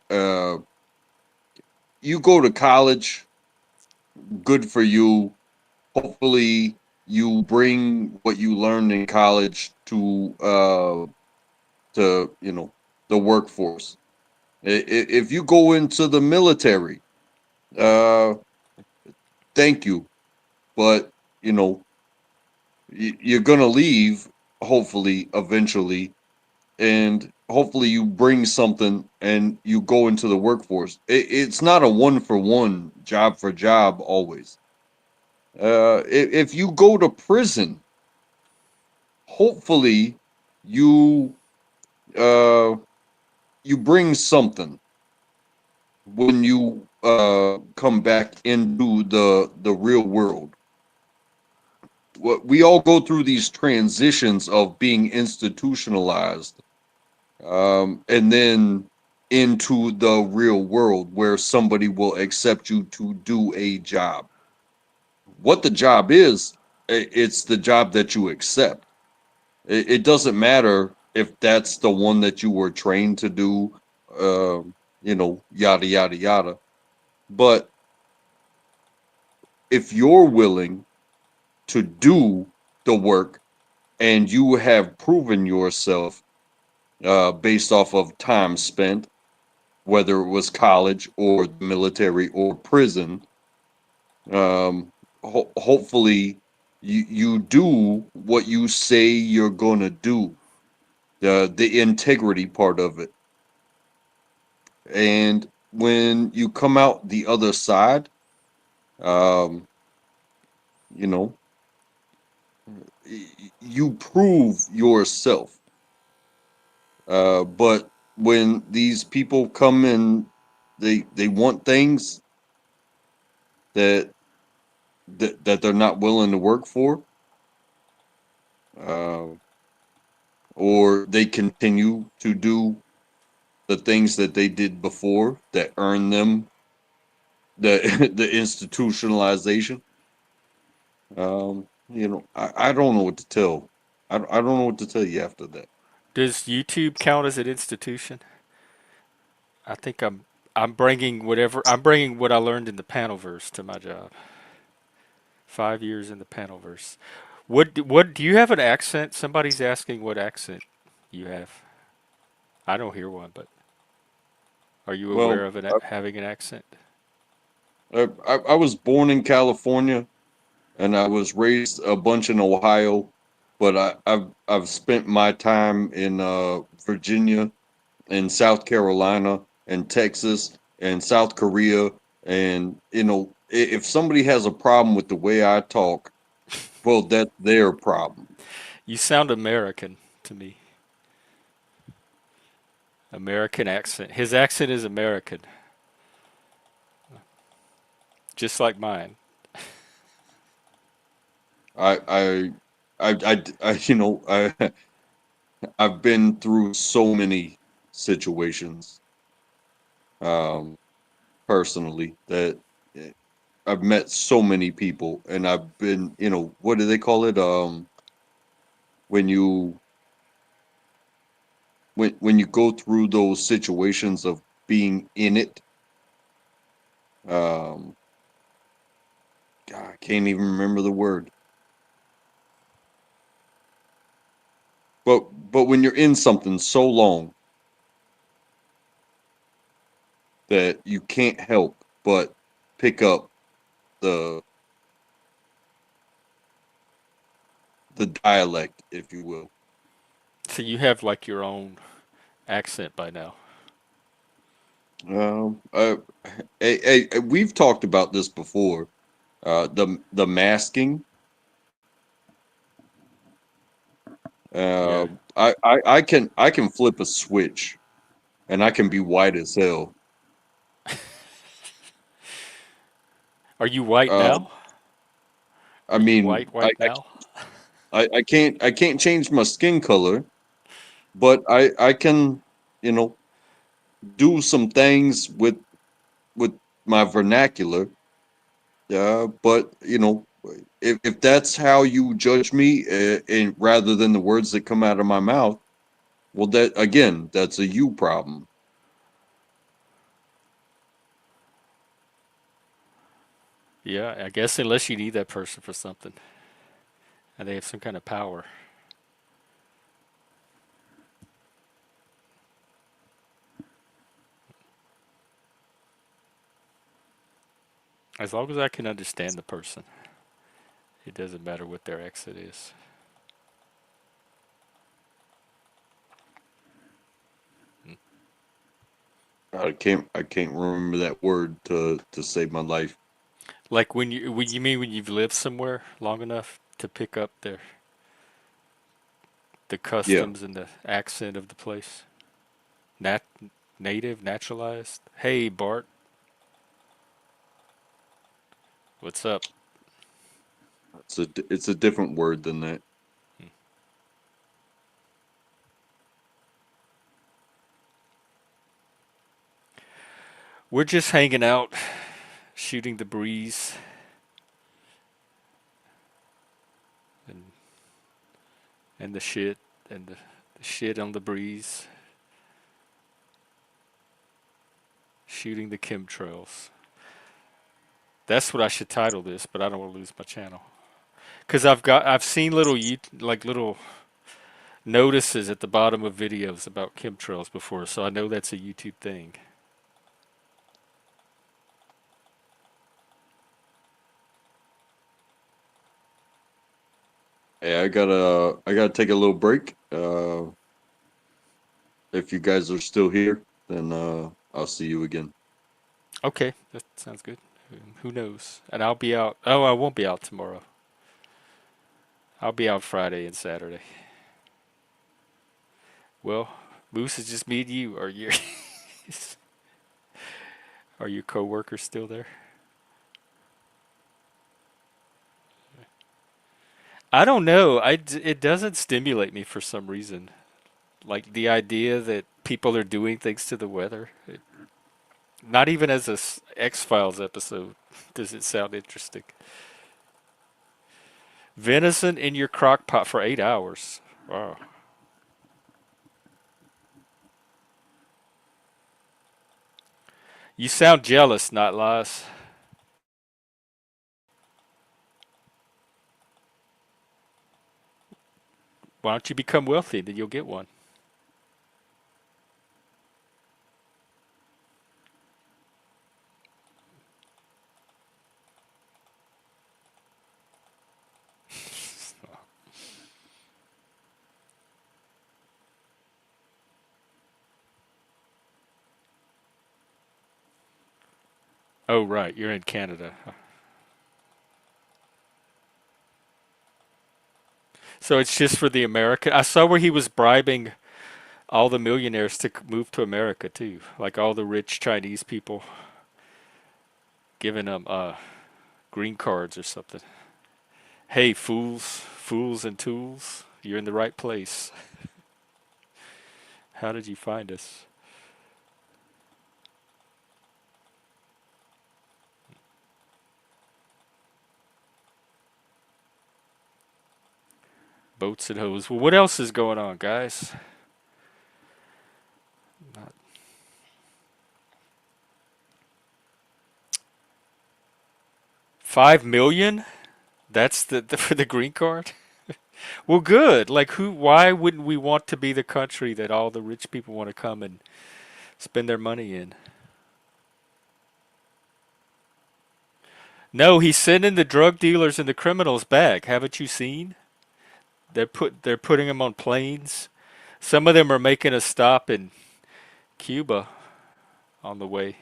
you go to college, good for you. Hopefully, you bring what you learned in college to the workforce. If you go into the military, uh, thank you, but you know you're gonna leave hopefully eventually, and hopefully you bring something and you go into the workforce. It's not a one for one, job for job always. If you go to prison, hopefully you uh you bring something when you come back into the real world. What we all go through these transitions of being institutionalized, and then into the real world where somebody will accept you to do a job. What the job is, it's the job that you accept. It doesn't matter if that's the one that you were trained to do, yada yada yada. But if you're willing to do the work and you have proven yourself based off of time spent, whether it was college or the military or prison, hopefully you do what you say you're gonna do, the integrity part of it. And when you come out the other side, um, you know, you prove yourself. But when these people come and they want things that that they're not willing to work for, uh, or they continue to do the things that they did before that earned them the the institutionalization. I don't know what to tell. I don't know what to tell you after that. Does YouTube count as an institution? I think I'm bringing what I learned in the panelverse to my job. 5 years in the panelverse. What do you have an accent? Somebody's asking what accent you have. I don't hear one, but are you aware Well, of having an accent? I was born in California and I was raised a bunch in Ohio, but I've spent my time in Virginia and South Carolina and Texas and South Korea, and if somebody has a problem with the way I talk, well, that's their problem. You sound American to me. American accent. His accent is American, just like mine. I I I I've been through so many situations um personally that eh, I've met so many people and I've been, what do they call it? When you when you go through those situations of being in it, um God, I can't even remember the word. But when you're in something so long that you can't help but pick up the the dialect, if you will. So you have like your own accent by now. Um, uh, we've talked about this before. The masking. Yeah. Uh, I can flip a switch, and I can be white as hell. Are you white Uh, now? I Are you mean, white now? I can't change my skin color, but I can, you know, do some things with my vernacular. But if that's how you judge me, and rather than the words that come out of my mouth, well, that again, that's a you problem. Yeah, I guess unless you need that person for something and they have some kind of power. As long as I can understand the person, it doesn't matter what their exit is. Mm. I can't remember that word to save my life. Like when you mean when you've lived somewhere long enough to pick up the Yeah, customs and the accent of the place. Nat native naturalized. Hey Bart, what's up? it's a different word than that. Mm. We're just hanging out, shooting the breeze, and and the shit and the shit on the breeze, shooting the chemtrails. That's what I should title this, but I don't want to lose my channel. Cause I've seen like little notices at the bottom of videos about chemtrails before, so I know that's a YouTube thing. Hey, I gotta take a little break. If you guys are still here, then I'll see you again. Okay, that sounds good. Who knows? And I'll be out. Oh, I won't be out tomorrow. I'll be out Friday and Saturday. Well, Moose, is just me and you. Are your coworkers still there? I don't know. It doesn't stimulate me for some reason. Like the idea that people are doing things to the weather. Not even as a X-Files episode does it sound interesting. Venison in your crock pot for 8 hours. Wow. You sound jealous, not lies. Why don't you become wealthy? Then you'll get one. Oh, right. You're in Canada. So it's just for the American. I saw where he was bribing all the millionaires to move to America too. Like all the rich Chinese people, giving them green cards or something. Hey, fools and tools, you're in the right place. How did you find us? Boats and hoes. Well, what else is going on, guys? 5 million? That's the for the green card? Well, good. Like who? Why wouldn't we want to be the country that all the rich people want to come and spend their money in? No, he's sending the drug dealers and the criminals back. Haven't you seen? They're putting them on planes. Some of them are making a stop in Cuba on the way.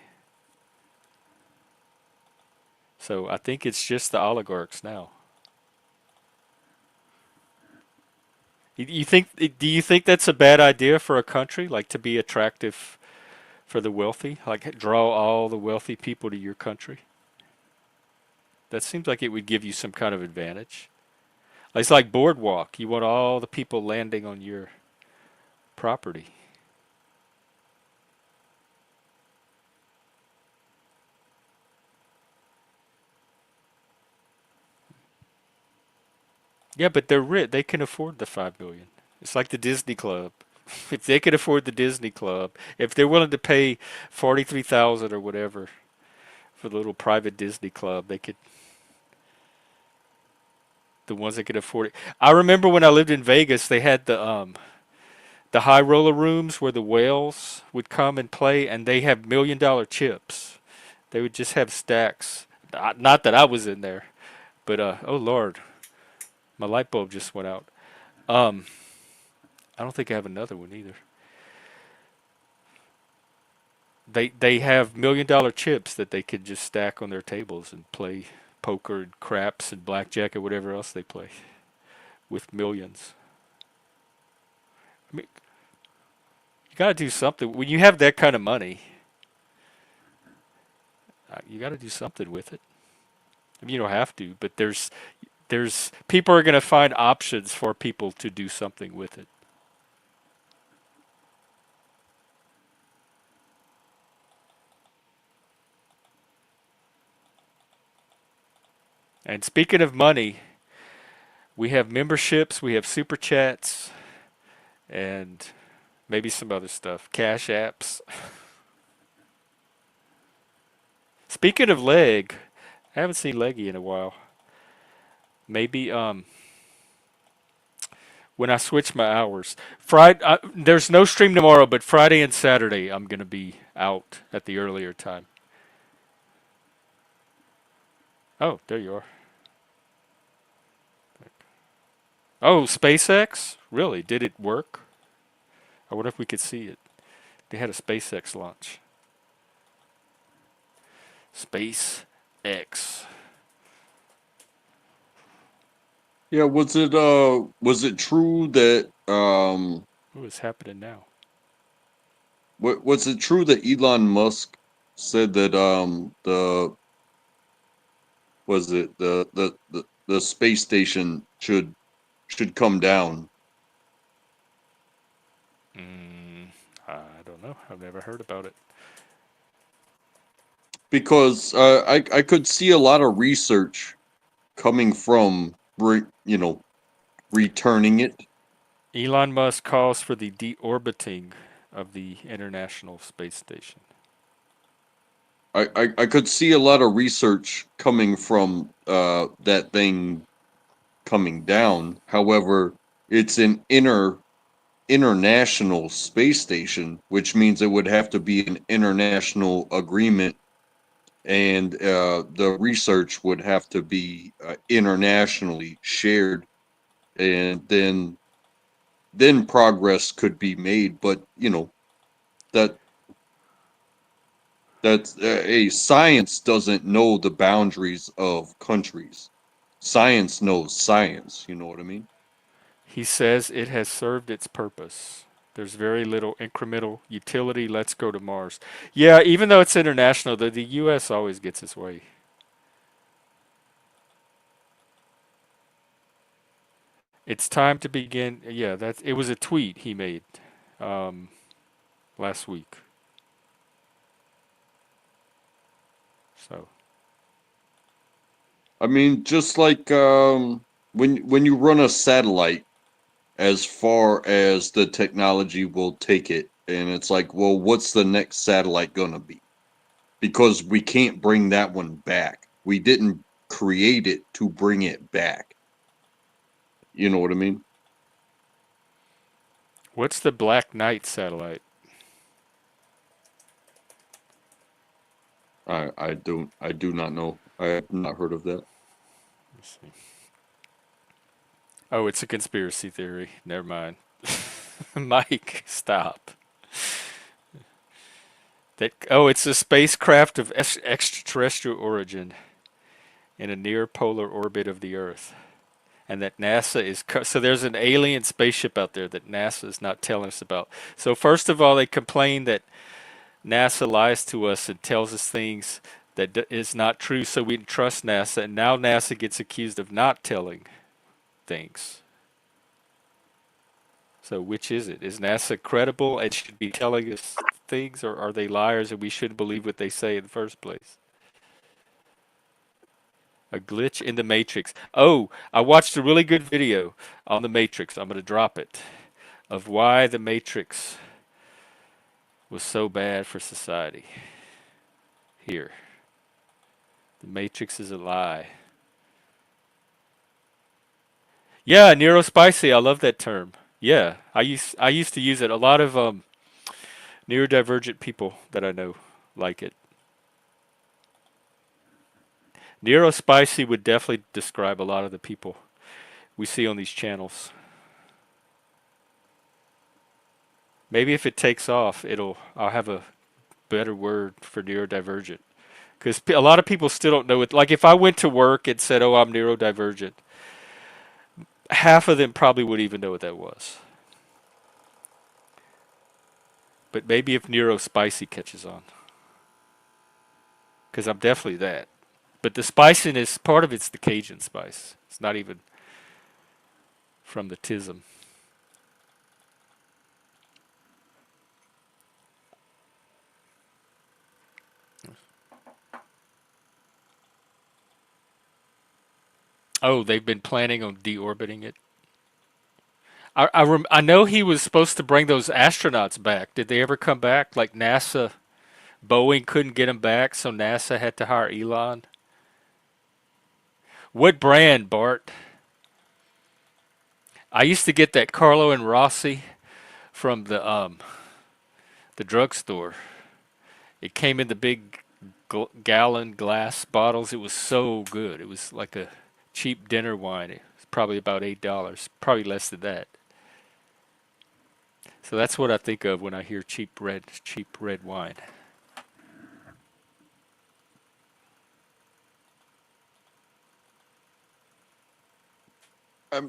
So I think it's just the oligarchs now. You think? Do you think that's a bad idea for a country, like to be attractive for the wealthy, like draw all the wealthy people to your country? That seems like it would give you some kind of advantage. It's like boardwalk. You want all the people landing on your property. Yeah, but they're rich. They can afford the 5 million. It's like the Disney Club. If they could afford the Disney Club, if they're willing to pay 43,000 or whatever for the little private Disney Club, they could. The ones that could afford it. I remember when I lived in Vegas, they had the high roller rooms where the whales would come and play, and they have $1 million chips. They would just have stacks. Not that I was in there, but oh Lord, my light bulb just went out. Um, I don't think I have another one either. They have $1 million chips that they could just stack on their tables and play poker and craps and blackjack or whatever else they play with millions. I mean, you got to do something when you have that kind of money. You got to do something with it. I mean, you don't have to, but there's people are going to find options for people to do something with it. And speaking of money, we have memberships, we have super chats, and maybe some other stuff. Cash apps. Speaking of leg, I haven't seen Leggy in a while. Maybe when I switch my hours. Friday, there's no stream tomorrow, but Friday and Saturday I'm gonna be out at the earlier time. Oh, there you are. Oh, SpaceX? Really? Did it work? I wonder if we could see it. They had a SpaceX launch. SpaceX. Yeah, was it true that What is happening now? Was it true that Elon Musk said that the was it the space station should come down? I don't know. I've never heard about it. Because I could see a lot of research coming from returning it. Elon Musk calls for the deorbiting of the International Space Station. I could see a lot of research coming from that thing coming down. However, it's an international space station, which means it would have to be an international agreement, and the research would have to be internationally shared, and then progress could be made. But that that's a science doesn't know the boundaries of countries. Science knows science. You know what I mean? He says it has served its purpose. There's very little incremental utility. Let's go to Mars. Yeah, even though it's international, the U.S. always gets its way. It's time to begin. Yeah, it was a tweet he made um, last week. So I mean, just like when you run a satellite, as far as the technology will take it, and it's like, well, what's the next satellite gonna be? Because we can't bring that one back. We didn't create it to bring it back. You know what I mean? what's the Black Knight satellite? I do not know. I have not heard of that. Let's see. Oh, it's a conspiracy theory. Never mind. Mike, stop. It's a spacecraft of extraterrestrial origin in a near polar orbit of the Earth, and that NASA is so there's an alien spaceship out there that NASA is not telling us about. So first of all, they complain that NASA lies to us and tells us things that is not true, so we trust NASA, and now NASA gets accused of not telling things. So which is it? Is NASA credible and should be telling us things, or are they liars and we shouldn't believe what they say in the first place? A glitch in the Matrix. Oh, I watched a really good video on the Matrix. I'm going to drop it of why the Matrix was so bad for society. Here. The Matrix is a lie. Yeah, neurospicy. I love that term. Yeah, I used to use it. A lot of neurodivergent people that I know like it. Neurospicy would definitely describe a lot of the people we see on these channels. Maybe if it takes off, I'll have a better word for neurodivergent. Because a lot of people still don't know it. Like if I went to work and said, "Oh, I'm neurodivergent," half of them probably wouldn't even know what that was. But maybe if neurospicy catches on, because I'm definitely that. But the spiciness, part of it's the Cajun spice. It's not even from the tism. Oh, they've been planning on deorbiting it. I know he was supposed to bring those astronauts back. Did they ever come back? Like NASA, Boeing couldn't get them back, so NASA had to hire Elon. What brand, Bart? I used to get that Carlo and Rossi from the drugstore. It came in the big gallon glass bottles. It was so good. It was like a cheap dinner wine. It was probably about $8, probably less than that. So that's what I think of when I hear cheap red wine.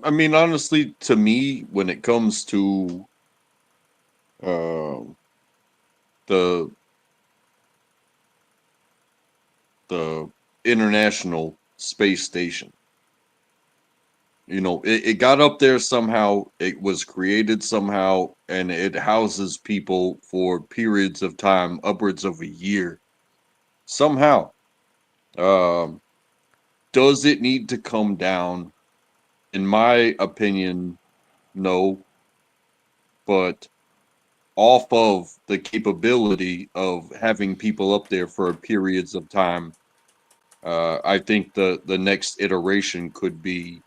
I mean, honestly, to me, when it comes to uh, the the International Space Station. It got up there somehow. It was created somehow, and it houses people for periods of time, upwards of a year. Somehow, um, does it need to come down? In my opinion, no. But off of the capability of having people up there for periods of time, I think the next iteration could be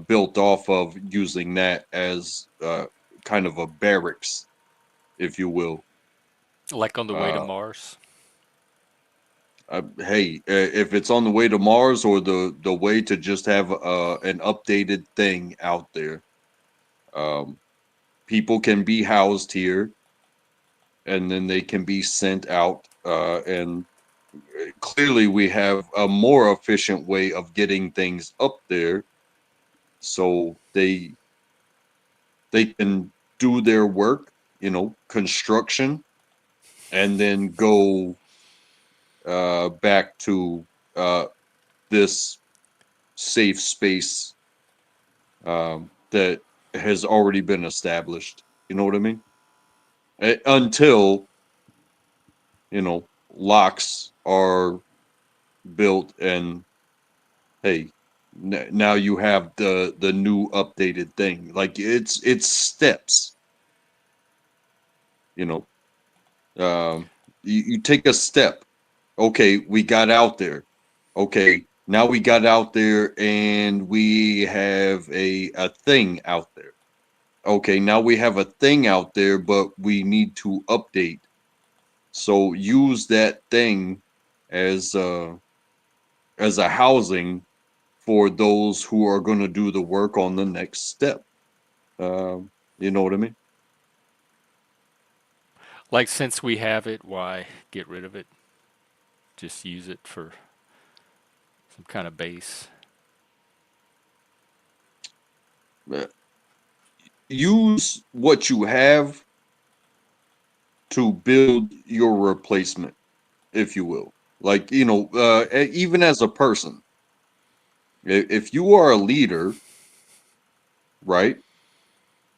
built off of using that as kind of a barracks, if you will. Like on the way to Uh, Mars. hey, if it's on the way to Mars or the way to just have an updated thing out there, um, people can be housed here, and then they can be sent out. And clearly, we have a more efficient way of getting things up there, so they can do their work, construction, and then go back to this safe space that has already been established. You know what I mean? Until, locks are built and hey, now you have the new updated thing. Like it's steps, you know. You take a step. Okay, we got out there. Okay, now we got out there and we have a thing out there. Okay, now we have a thing out there, but we need to update. So use that thing as as a housing for those who are going to do the work on the next step. You know what I mean? Like, since we have it, why get rid of it? Just use it for some kind of base. Uh, Use what you have to build your replacement, if you will. Like, even as a person, if you are a leader, right?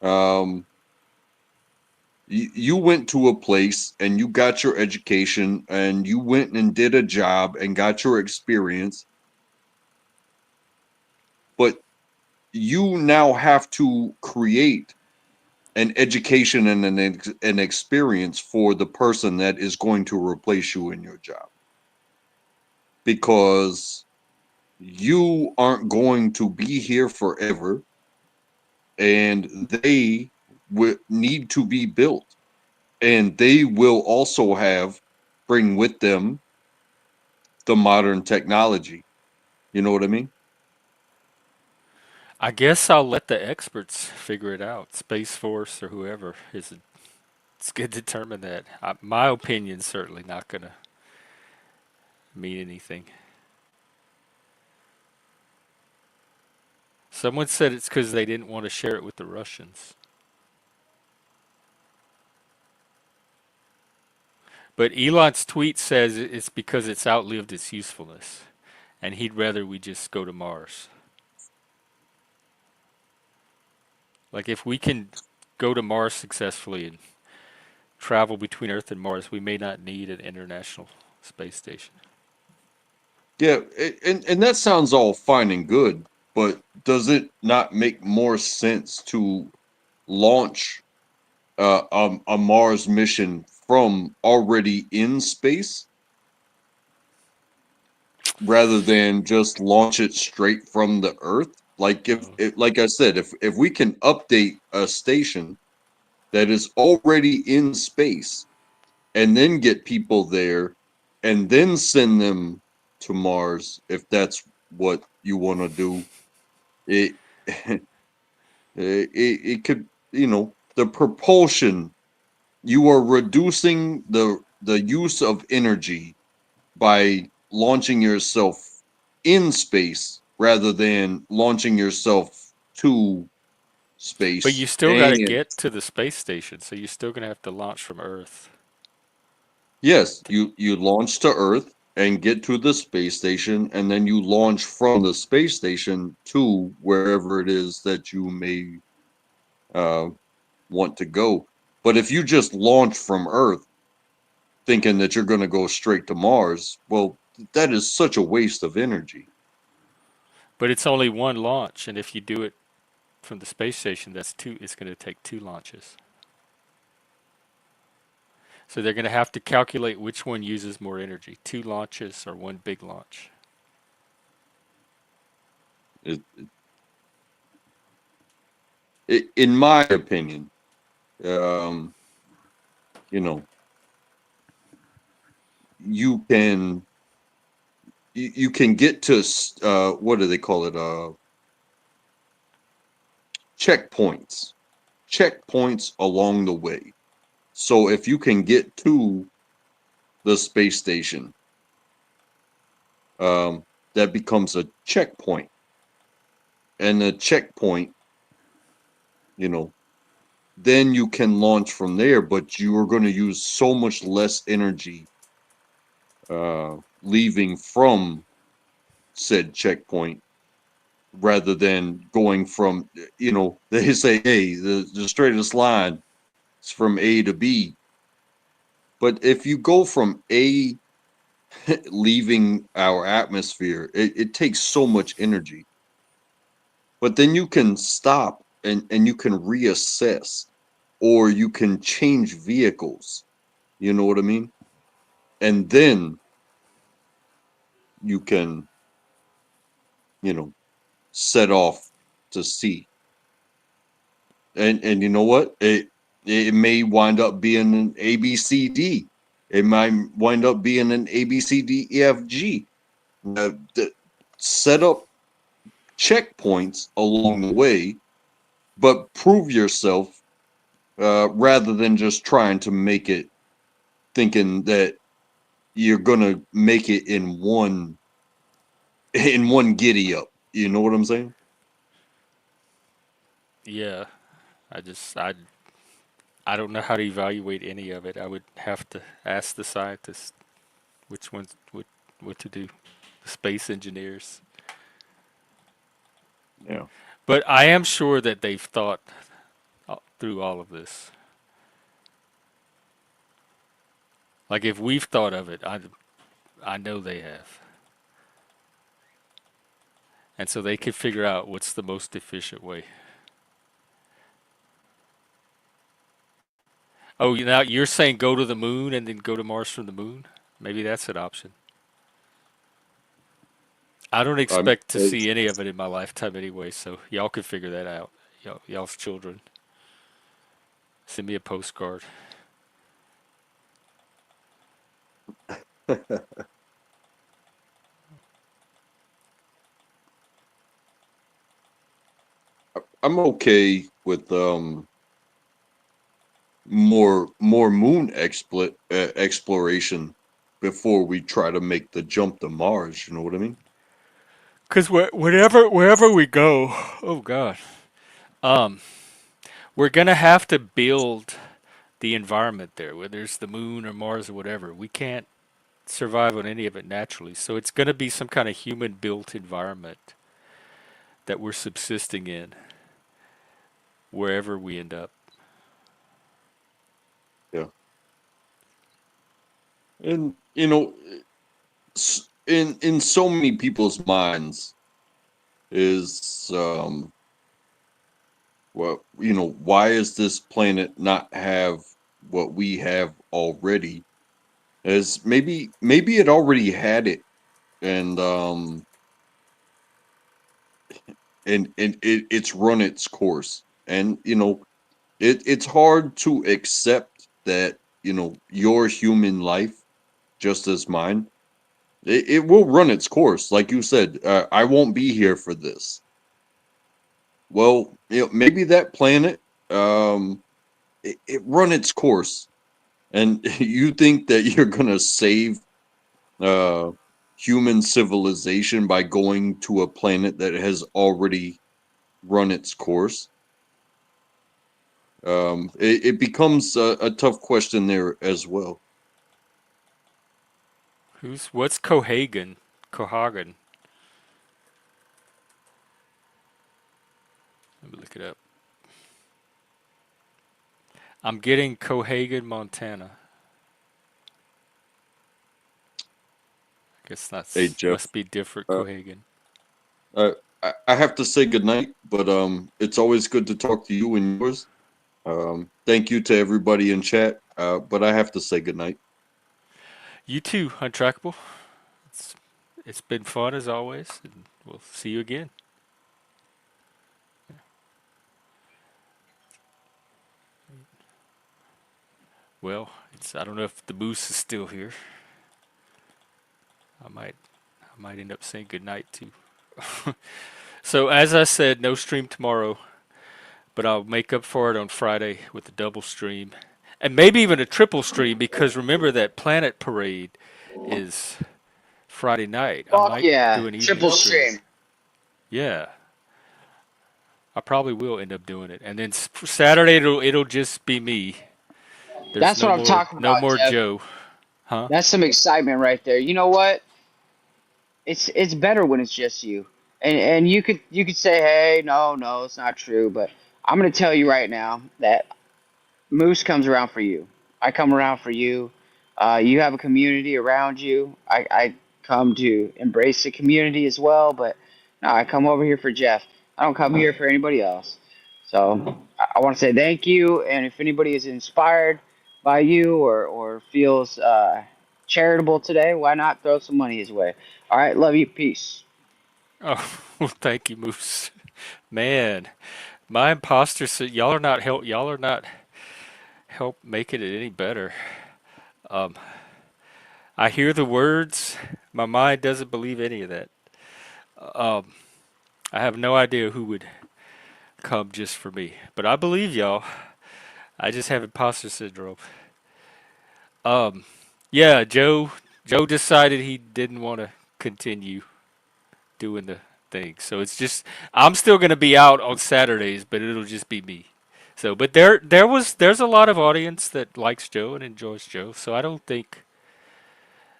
Um, you went to a place and you got your education and you went and did a job and got your experience, but you now have to create an education and an experience for the person that is going to replace you in your job, because you aren't going to be here forever, and they need to be built, and they will also bring with them the modern technology. You know what I mean? I guess I'll let the experts figure it out. Space Force or whoever is. It's good to determine that. My opinion's certainly not going to mean anything. Someone said it's because they didn't want to share it with the Russians. But Elon's tweet says it's because it's outlived its usefulness, and he'd rather we just go to Mars. Like, if we can go to Mars successfully and travel between Earth and Mars, we may not need an international space station. Yeah, and that sounds all fine and good, but does it not make more sense to launch a Mars mission from already in space rather than just launch it straight from the Earth? Like like I said, if we can update a station that is already in space and then get people there and then send them to Mars, if that's what you want to do, it it could, the propulsion, you are reducing the use of energy by launching yourself in space rather than launching yourself to But you space, still got to and get to the space station, so you're still going to have to launch from Earth. yes, you launch to Earth and get to the space station, and then you launch from the space station to wherever it is that you may uh, want to go. But if you just launch from Earth thinking that you're going to go straight to Mars, well, that is such a waste of energy. But it's only one launch, and if you do it from the space station, that's two. It's going to take two launches. So they're going to have to calculate which one uses more energy: two launches or one big launch. It, in my opinion, um, you know, you can you can get to what do they call it? Checkpoints along the way. So if you can get to the space station, that becomes a checkpoint, and a checkpoint, you know, then you can launch from there. But you are going to use so much less energy leaving from said checkpoint rather than going from, they say, hey, the straightest line is from A to B. But if you go from A leaving our atmosphere, it takes so much energy. But then you can stop and you can reassess, or you can change vehicles. You know what I mean? And then you can, set off to sea. And you know what? It may wind up being an ABCD. It might wind up being an ABCDEFG. Set up checkpoints along the way, but prove yourself rather than just trying to make it, thinking that you're gonna make it in one giddy up. You know what I'm saying? Yeah, I don't know how to evaluate any of it. I would have to ask the scientists which ones what to do, the space engineers. Yeah. But I am sure that they've thought through all of this. Like if we've thought of it, I know they have. And so they could figure out what's the most efficient way. Oh, now you're saying go to the moon and then go to Mars from the moon? Maybe that's an option. I don't I'm expect to see any of it in my lifetime anyway, so y'all could figure that out. Y'all's children. Send me a postcard. I'm okay with more moon exploration before we try to make the jump to Mars. You know what I mean? Because wherever we go, oh God, um, we're gonna have to build the environment there, whether it's the moon or Mars or whatever. We can't survive on any of it naturally, so it's gonna be some kind of human-built environment that we're subsisting in wherever we end up. Yeah. And in so many people's minds is well, why is this planet not have what we have already? As maybe it already had it, and it's run its course. And it's hard to accept that your human life, just as mine, it will run its course. Like you said, I won't be here for this. Well, maybe that planet, it run its course, and you think that you're gonna save uh, human civilization by going to a planet that has already run its course? It becomes a tough question there as well. What's Cohagen? Cohagen. Let me look it up. I'm getting Cohagen, Montana. I guess Hey, that's Jeff. must be different Uh, Cohagen. I have to say goodnight, but it's always good to talk to you and yours. Thank you to everybody in chat, but I have to say goodnight. You too, Untrackable. It's it's been fun as always, and we'll see you again. Well, I don't know if the moose is still here. I might I might end up saying goodnight too. So as I said, no stream tomorrow, but I'll make up for it on Friday with a double stream. And maybe even a triple stream because remember that Planet Parade is Friday night. I Fuck might yeah, do an evening triple stream. stream. Yeah, I probably will end up doing it. And then Saturday it'll just be me. There's That's what I'm talking no about, more Jeff. Joe. Huh? That's some excitement right there. You know what? It's better when it's just you. And you could say, hey, no, it's not true. But I'm gonna tell you right now that Moose comes around for you. I come around for you. You have a community around you. I come to embrace the community as well, but no, I come over here for Jeff. I don't come here for anybody else. So I want to say thank you, and if anybody is inspired by you or feels charitable today, why not throw some money his way? All right, love you, peace. Oh, well, thank you, Moose. Man, my imposter said y'all are not help making it any better. Um, I hear the words. My mind doesn't believe any of that. Um, I have no idea who would come just for me, but I believe y'all. I just have imposter syndrome. Um, yeah, Joe decided he didn't want to continue doing the thing, so it's just I'm still gonna be out on Saturdays, but it'll just be me. So, but there's a lot of audience that likes Joe and enjoys Joe, so I don't think.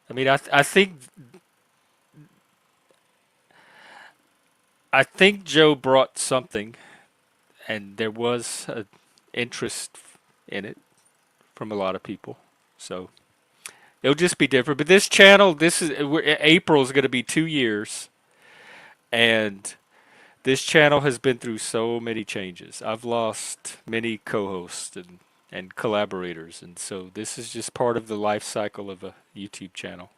I mean, I think Joe brought something, and there was a interest in it from a lot of people. So it'll just be different. But this channel, April is going to be 2 years, and this channel has been through so many changes. I've lost many co-hosts and collaborators, and so this is just part of the life cycle of a YouTube channel.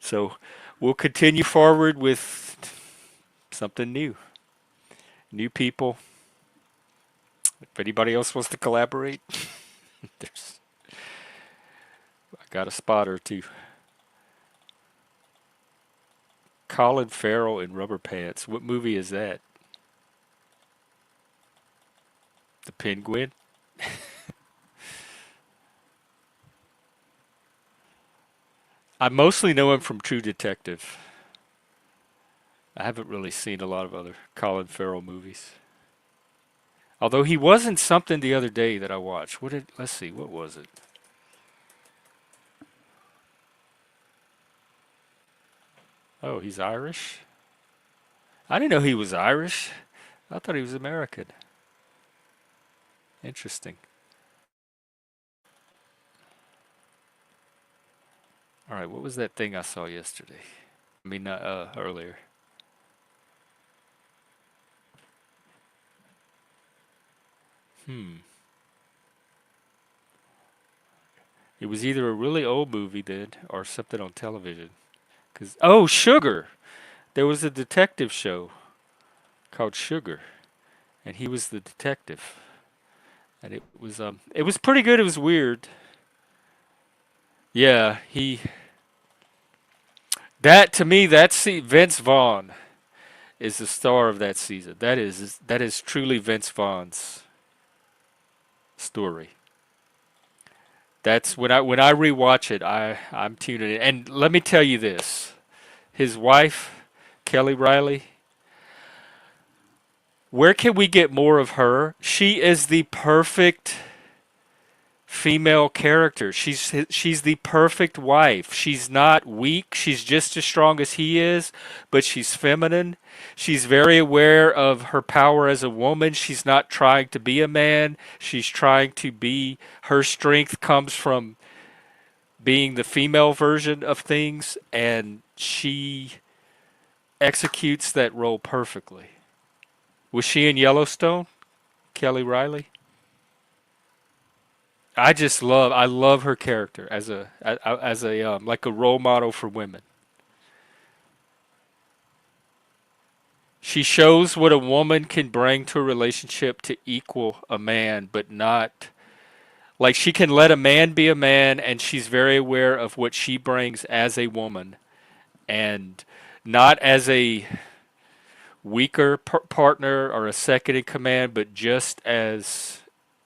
So we'll continue forward with something new people. If anybody else wants to collaborate, there's I got a spot or two. Colin Farrell in rubber pants. What movie is that? The Penguin? I mostly know him from True Detective. I haven't really seen a lot of other Colin Farrell movies. Although he was in something the other day that I watched. Let's see, what was it? Oh, he's Irish? I didn't know he was Irish. I thought he was American. Interesting. All right, what was that thing I saw yesterday? I mean, earlier. Hmm. It was either a really old movie then or something on television. Sugar! There was a detective show called Sugar, and he was the detective. And it was pretty good. It was weird. Yeah, that to me Vince Vaughn is the star of that season. That is truly Vince Vaughn's story. That's when I rewatch it, I'm tuning in. And let me tell you this: his wife, Kelly Riley, Where can we get more of her? She is the perfect female character. She's the perfect wife. She's not weak. She's just as strong as he is, but she's feminine. She's very aware of her power as a woman. She's not trying to be a man. She's trying to be her strength comes from being the female version of things, and she executes that role perfectly. Was she in Yellowstone, Kelly Riley? I love her character as a like a role model for women. She shows what a woman can bring to a relationship to equal a man, but not like she can let a man be a man, and she's very aware of what she brings as a woman, and not as a weaker partner or a second in command, but just as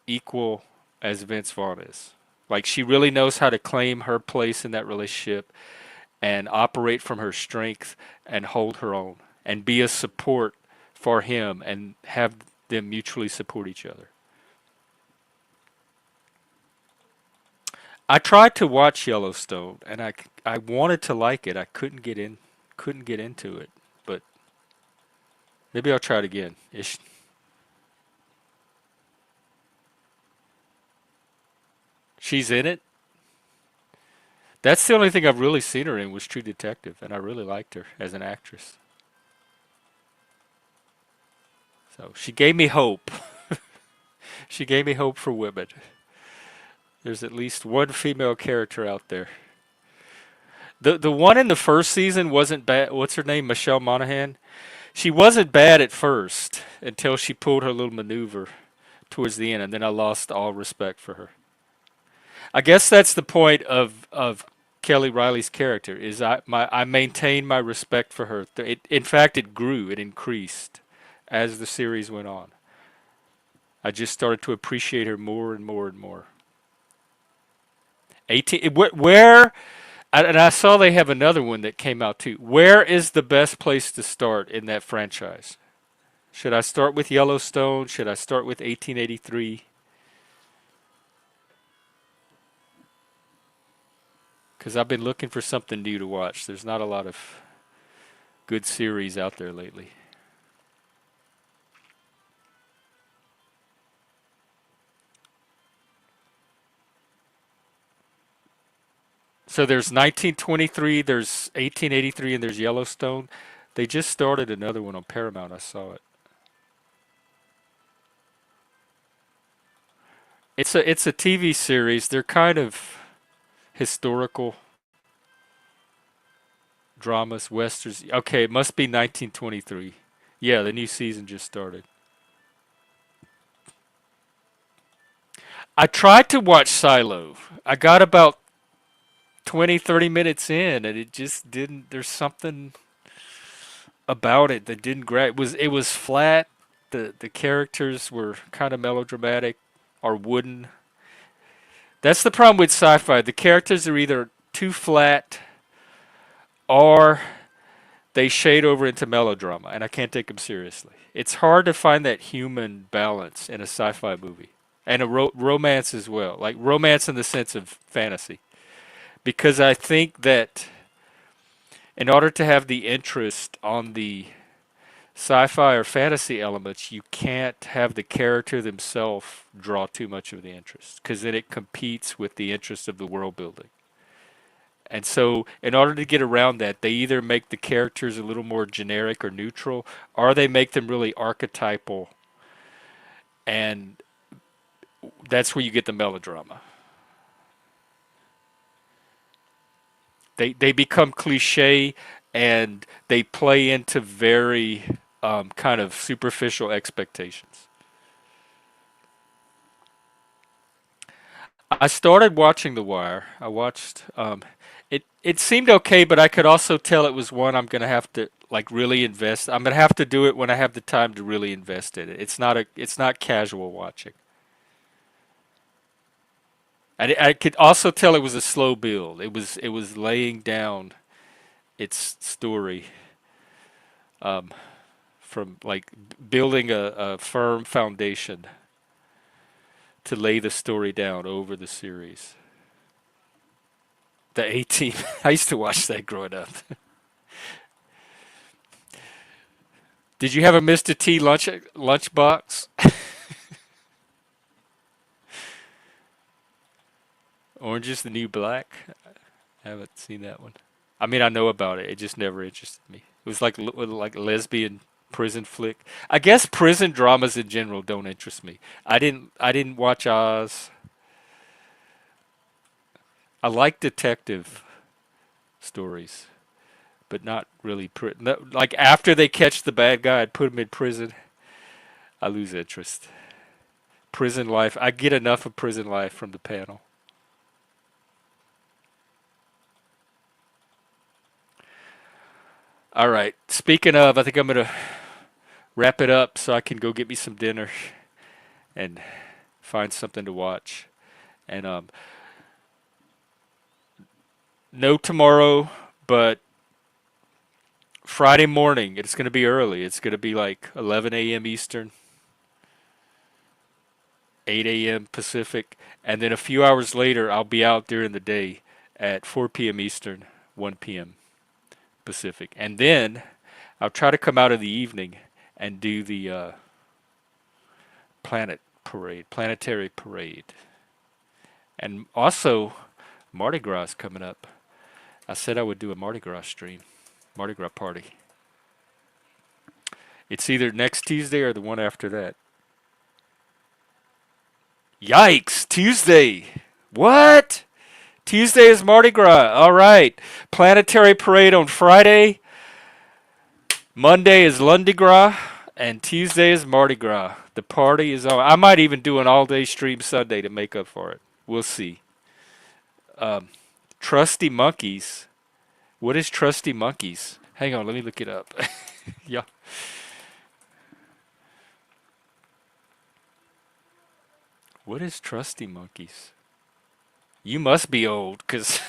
equal as Vince Vaughn is. Like she really knows how to claim her place in that relationship and operate from her strength and hold her own and be a support for him and have them mutually support each other. I tried to watch Yellowstone and I wanted to like it. I couldn't get into it, but maybe I'll try it again. She's in it. That's the only thing I've really seen her in was True Detective, and I really liked her as an actress. So she gave me hope. She gave me hope for women. There's at least one female character out there. The one in the first season wasn't bad. What's her name? Michelle Monaghan. She wasn't bad at first until she pulled her little maneuver towards the end, and then I lost all respect for her. I guess that's the point of Kelly Riley's character is I maintained my respect for her. In fact, it grew, it increased as the series went on. I just started to appreciate her more and more and more. 18 where and I saw they have another one that came out too. Where is the best place to start in that franchise? Should I start with Yellowstone? Should I start with 1883? Because I've been looking for something new to watch. There's not a lot of good series out there lately. So there's 1923, there's 1883, and there's Yellowstone. They just started another one on Paramount. I saw it. It's a TV series. They're kind of historical dramas, westerns. Okay, it must be 1923. Yeah, the new season just started. I tried to watch Silo. I got about 20, 30 minutes in, and it just didn't. There's something about it that didn't grab. It was flat. The characters were kind of melodramatic or wooden. That's the problem with sci-fi. The characters are either too flat or they shade over into melodrama, and I can't take them seriously. It's hard to find that human balance in a sci-fi movie and a romance as well, like romance in the sense of fantasy. Because I think that in order to have the interest on the sci-fi or fantasy elements, you can't have the character themselves draw too much of the interest, because then it competes with the interest of the world building. And so, in order to get around that, they either make the characters a little more generic or neutral, or they make them really archetypal, and that's where you get the melodrama. They become cliche, and they play into very kind of superficial expectations. I started watching The Wire. I watched it. It seemed okay, but I could also tell it was one I'm gonna have to like really invest. I'm gonna have to do it when I have the time to really invest in it. It's not casual watching. I could also tell it was a slow build. It was laying down its story from like building a firm foundation to lay the story down over the series. The A-Team. I used to watch that growing up. Did you have a Mr. T lunchbox? Orange is the New Black? I haven't seen that one. I mean, I know about it. It just never interested me. It was like lesbian prison flick. I guess prison dramas in general don't interest me. I didn't watch Oz. I like detective stories, but not really no, like after they catch the bad guy and put him in prison, I lose interest. Prison life, I get enough of prison life from the panel. All right. Speaking of, I think I'm gonna wrap it up so I can go get me some dinner and find something to watch. And no tomorrow, but Friday morning. It's gonna be early. It's gonna be like 11 a.m. Eastern, 8 a.m. Pacific, and then a few hours later, I'll be out during the day at 4 p.m. Eastern, 1 p.m. Pacific, and then I'll try to come out in the evening and do the planetary parade, and also Mardi Gras is coming up. I said I would do a Mardi Gras stream, Mardi Gras party. It's either next Tuesday or the one after that. Yikes! Tuesday. What? Tuesday is Mardi Gras. All right. Planetary parade on Friday. Monday is Lundi Gras. And Tuesday is Mardi Gras. The party is on. I might even do an all-day stream Sunday to make up for it. We'll see. Trusty Monkeys. What is Trusty Monkeys? Hang on, let me look it up. Yeah. What is Trusty Monkeys? You must be old, because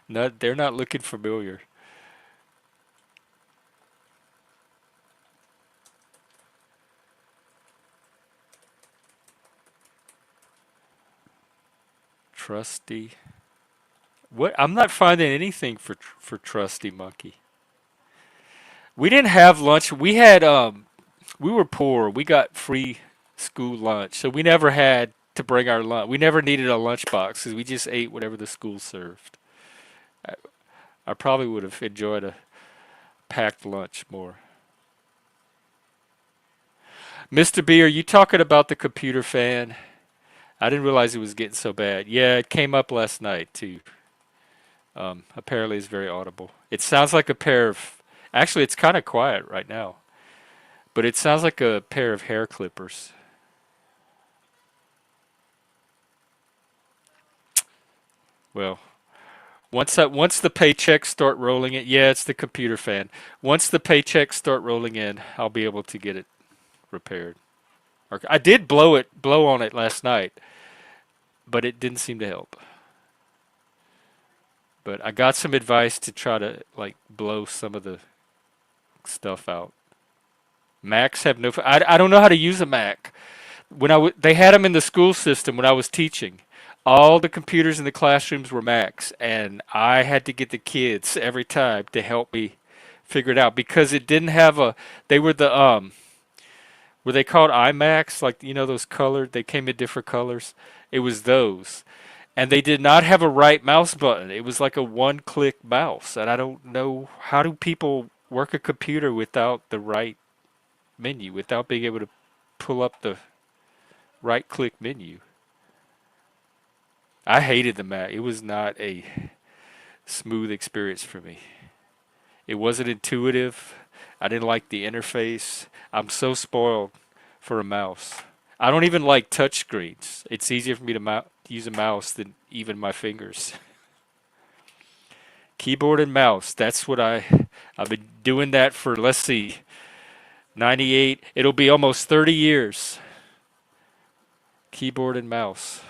they're not looking familiar. Trusty. What? I'm not finding anything for Trusty Monkey. We didn't have lunch. We were poor. We got free school lunch, so we never had to bring our lunch. We never needed a lunchbox because we just ate whatever the school served. I, I probably would have enjoyed a packed lunch more. Mr. B, are you talking about the computer fan? I didn't realize it was getting so bad. Yeah, it came up last night too. Apparently, it's very audible. It sounds like a pair of. Actually, it's kind of quiet right now, but it sounds like a pair of hair clippers. Well, once the paychecks start rolling in, yeah, it's the computer fan. Once the paychecks start rolling in, I'll be able to get it repaired. I did blow on it last night, but it didn't seem to help. But I got some advice to try to like blow some of the stuff out. Macs have no. I don't know how to use a Mac. They had them in the school system when I was teaching. All the computers in the classrooms were Macs, and I had to get the kids every time to help me figure it out because it didn't have a. They were the were they called iMacs? Like those colored. They came in different colors. It was those. And they did not have a right mouse button. It was like a one-click mouse. And I don't know, how do people work a computer without the right menu, without being able to pull up the right-click menu? I hated the Mac. It was not a smooth experience for me. It wasn't intuitive. I didn't like the interface. I'm so spoiled for a mouse. I don't even like touch screens. It's easier for me to use a mouse than even my fingers. Keyboard and mouse. That's what I've been doing that for, let's see, 98. It'll be almost 30 years. Keyboard and mouse.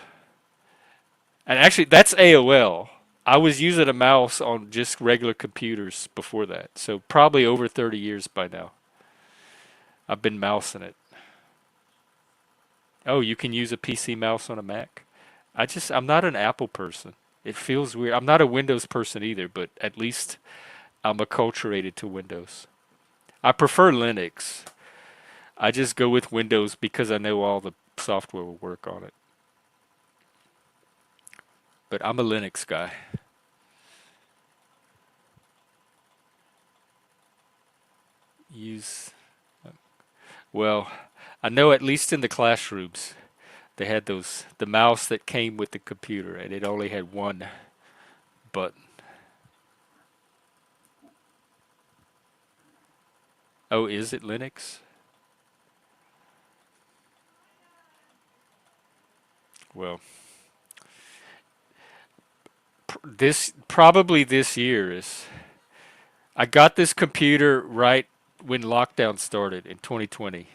And actually, that's AOL. I was using a mouse on just regular computers before that. So probably over 30 years by now. I've been mousing it. Oh, you can use a PC mouse on a Mac? I'm not an Apple person. It feels weird. I'm not a Windows person either, but at least I'm acculturated to Windows. I prefer Linux. I just go with Windows because I know all the software will work on it. But I'm a Linux guy. Use, well, I know at least in the classrooms, they had the mouse that came with the computer and it only had one button. Oh, is it Linux? Well, this year is. I got this computer right when lockdown started in 2020,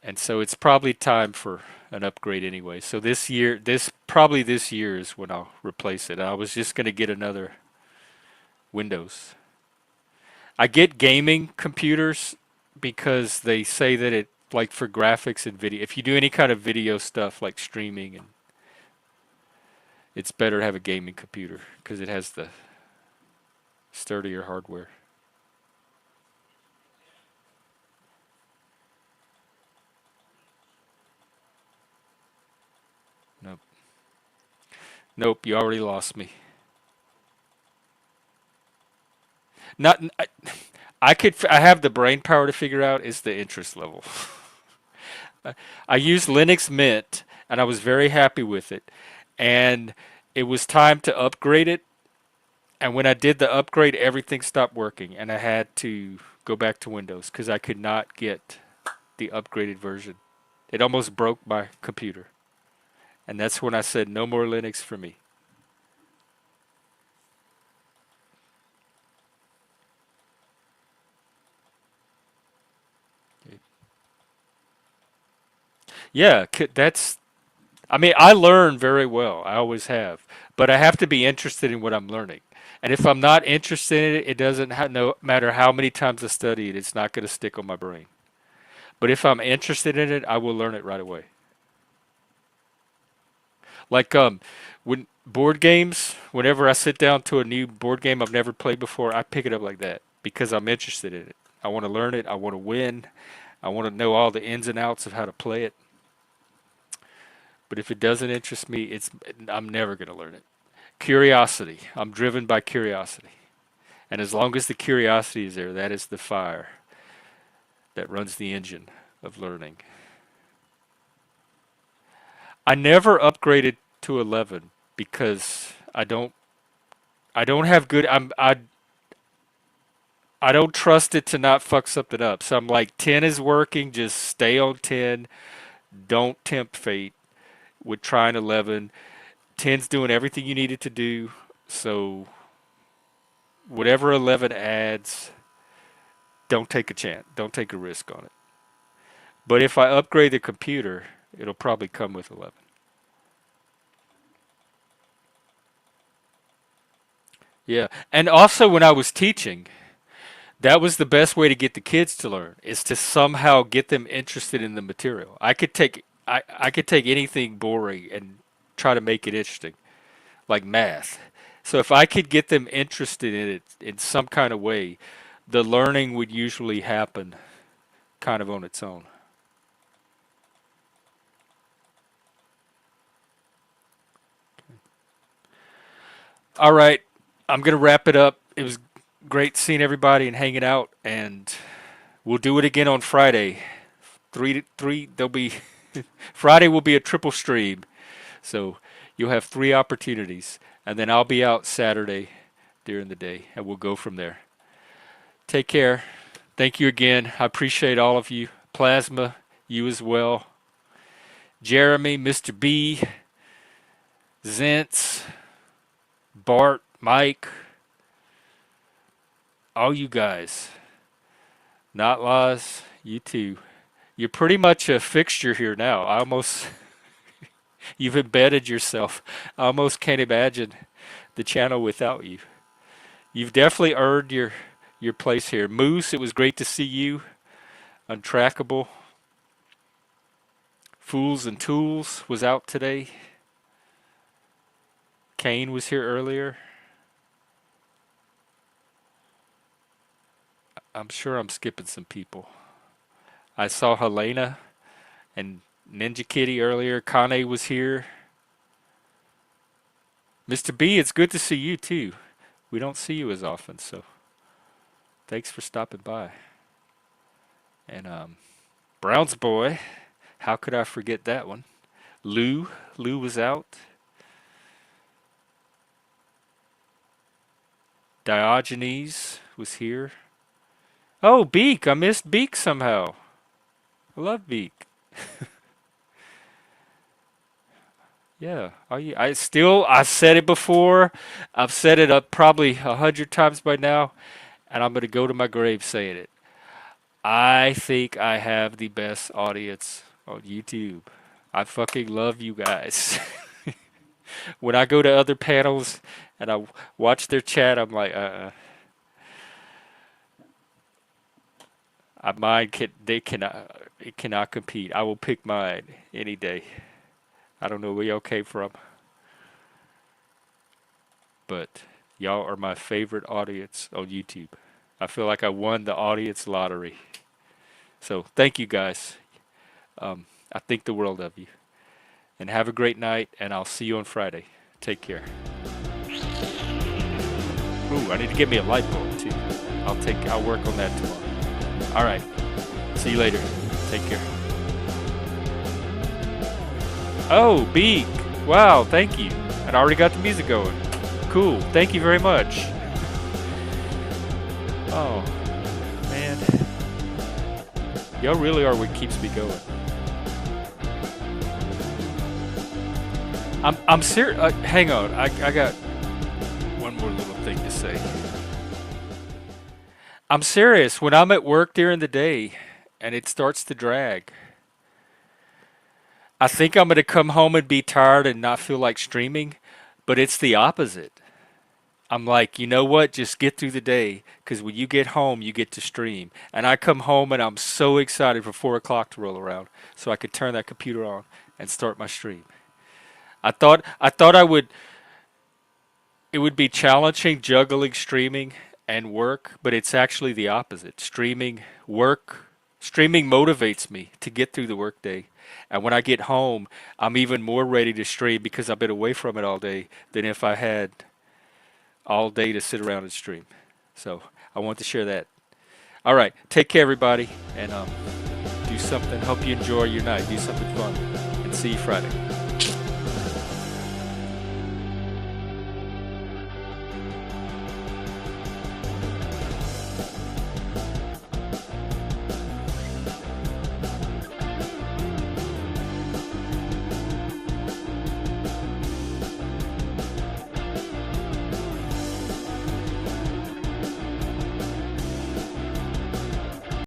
and so it's probably time for an upgrade anyway. So this year is when I'll replace it. I was just gonna get another Windows. I get gaming computers because they say that it like for graphics and video. If you do any kind of video stuff like streaming, and it's better to have a gaming computer because it has the sturdier hardware. Nope. Nope, you already lost me. Not I have the brain power to figure out is the interest level. I used Linux Mint and I was very happy with it. And it was time to upgrade it. And when I did the upgrade, everything stopped working and I had to go back to Windows because I could not get the upgraded version. It almost broke my computer. And that's when I said no more Linux for me. Yeah, that's. I mean, I learn very well. I always have, but I have to be interested in what I'm learning. And if I'm not interested in it, it doesn't no matter how many times I study it, it's not going to stick on my brain. But if I'm interested in it, I will learn it right away. Like when board games, whenever I sit down to a new board game I've never played before, I pick it up like that because I'm interested in it. I want to learn it. I want to win. I want to know all the ins and outs of how to play it. But if it doesn't interest me, I'm never going to learn it. Curiosity. I'm driven by curiosity. And as long as the curiosity is there, that is the fire that runs the engine of learning. I never upgraded to 11 because I don't have good I don't trust it to not fuck something up. So I'm like 10 is working, just stay on 10. Don't tempt fate with trying 11. 10's doing everything you need it to do. So whatever 11 adds, don't take a chance. Don't take a risk on it. But if I upgrade the computer, it'll probably come with 11. Yeah. And also when I was teaching, that was the best way to get the kids to learn is to somehow get them interested in the material. I could take anything boring and try to make it interesting, like math. So if I could get them interested in it in some kind of way, the learning would usually happen kind of on its own. All right, I'm gonna wrap it up. It was great seeing everybody and hanging out, and we'll do it again on Friday. Three. There'll be Friday will be a triple stream, so you'll have three opportunities, and then I'll be out Saturday during the day, and we'll go from there. Take care. Thank you again. I appreciate all of you. Plasma, you as well. Jeremy, Mr. B, Zentz, Bart, Mike, all you guys. Not Laws, you too. You're pretty much a fixture here now. You've embedded yourself. I almost can't imagine the channel without you. You've definitely earned your place here. Moose, it was great to see you. Untrackable. Fools and Tools was out today. Kane was here earlier. I'm sure I'm skipping some people. I saw Helena and Ninja Kitty earlier. Kane was here. Mr. B, it's good to see you too. We don't see you as often, so thanks for stopping by. And Brown's Boy, how could I forget that one? Lou was out. Diogenes was here. Oh, Beak, I missed Beak somehow. I love Beak. Yeah, I said it before. I've said it up probably 100 times by now, and I'm gonna go to my grave saying it. I think I have the best audience on YouTube. I fucking love you guys. When I go to other panels and I watch their chat, I'm like, it cannot compete. I will pick mine any day. I don't know where y'all came from, but y'all are my favorite audience on YouTube. I feel like I won the audience lottery. So thank you guys. I think the world of you. And have a great night, and I'll see you on Friday. Take care. Ooh, I need to get me a light bulb too. I'll work on that tomorrow. All right. See you later. Take care. Oh, Beak. Wow, thank you. And I already got the music going. Cool. Thank you very much. Oh, man. Y'all really are what keeps me going. I'm serious. Hang on. I got one more little thing to say. I'm serious. When I'm at work during the day and it starts to drag, I think I'm going to come home and be tired and not feel like streaming, but it's the opposite. I'm like, you know what? Just get through the day, because when you get home, you get to stream. And I come home and I'm so excited for 4 o'clock to roll around so I could turn that computer on and start my stream. I thought it would be challenging juggling streaming and work, but it's actually the opposite. Streaming motivates me to get through the workday. And when I get home, I'm even more ready to stream because I've been away from it all day than if I had all day to sit around and stream. So I want to share that. All right, take care, everybody, and do something. Hope you enjoy your night. Do something fun, and see you Friday.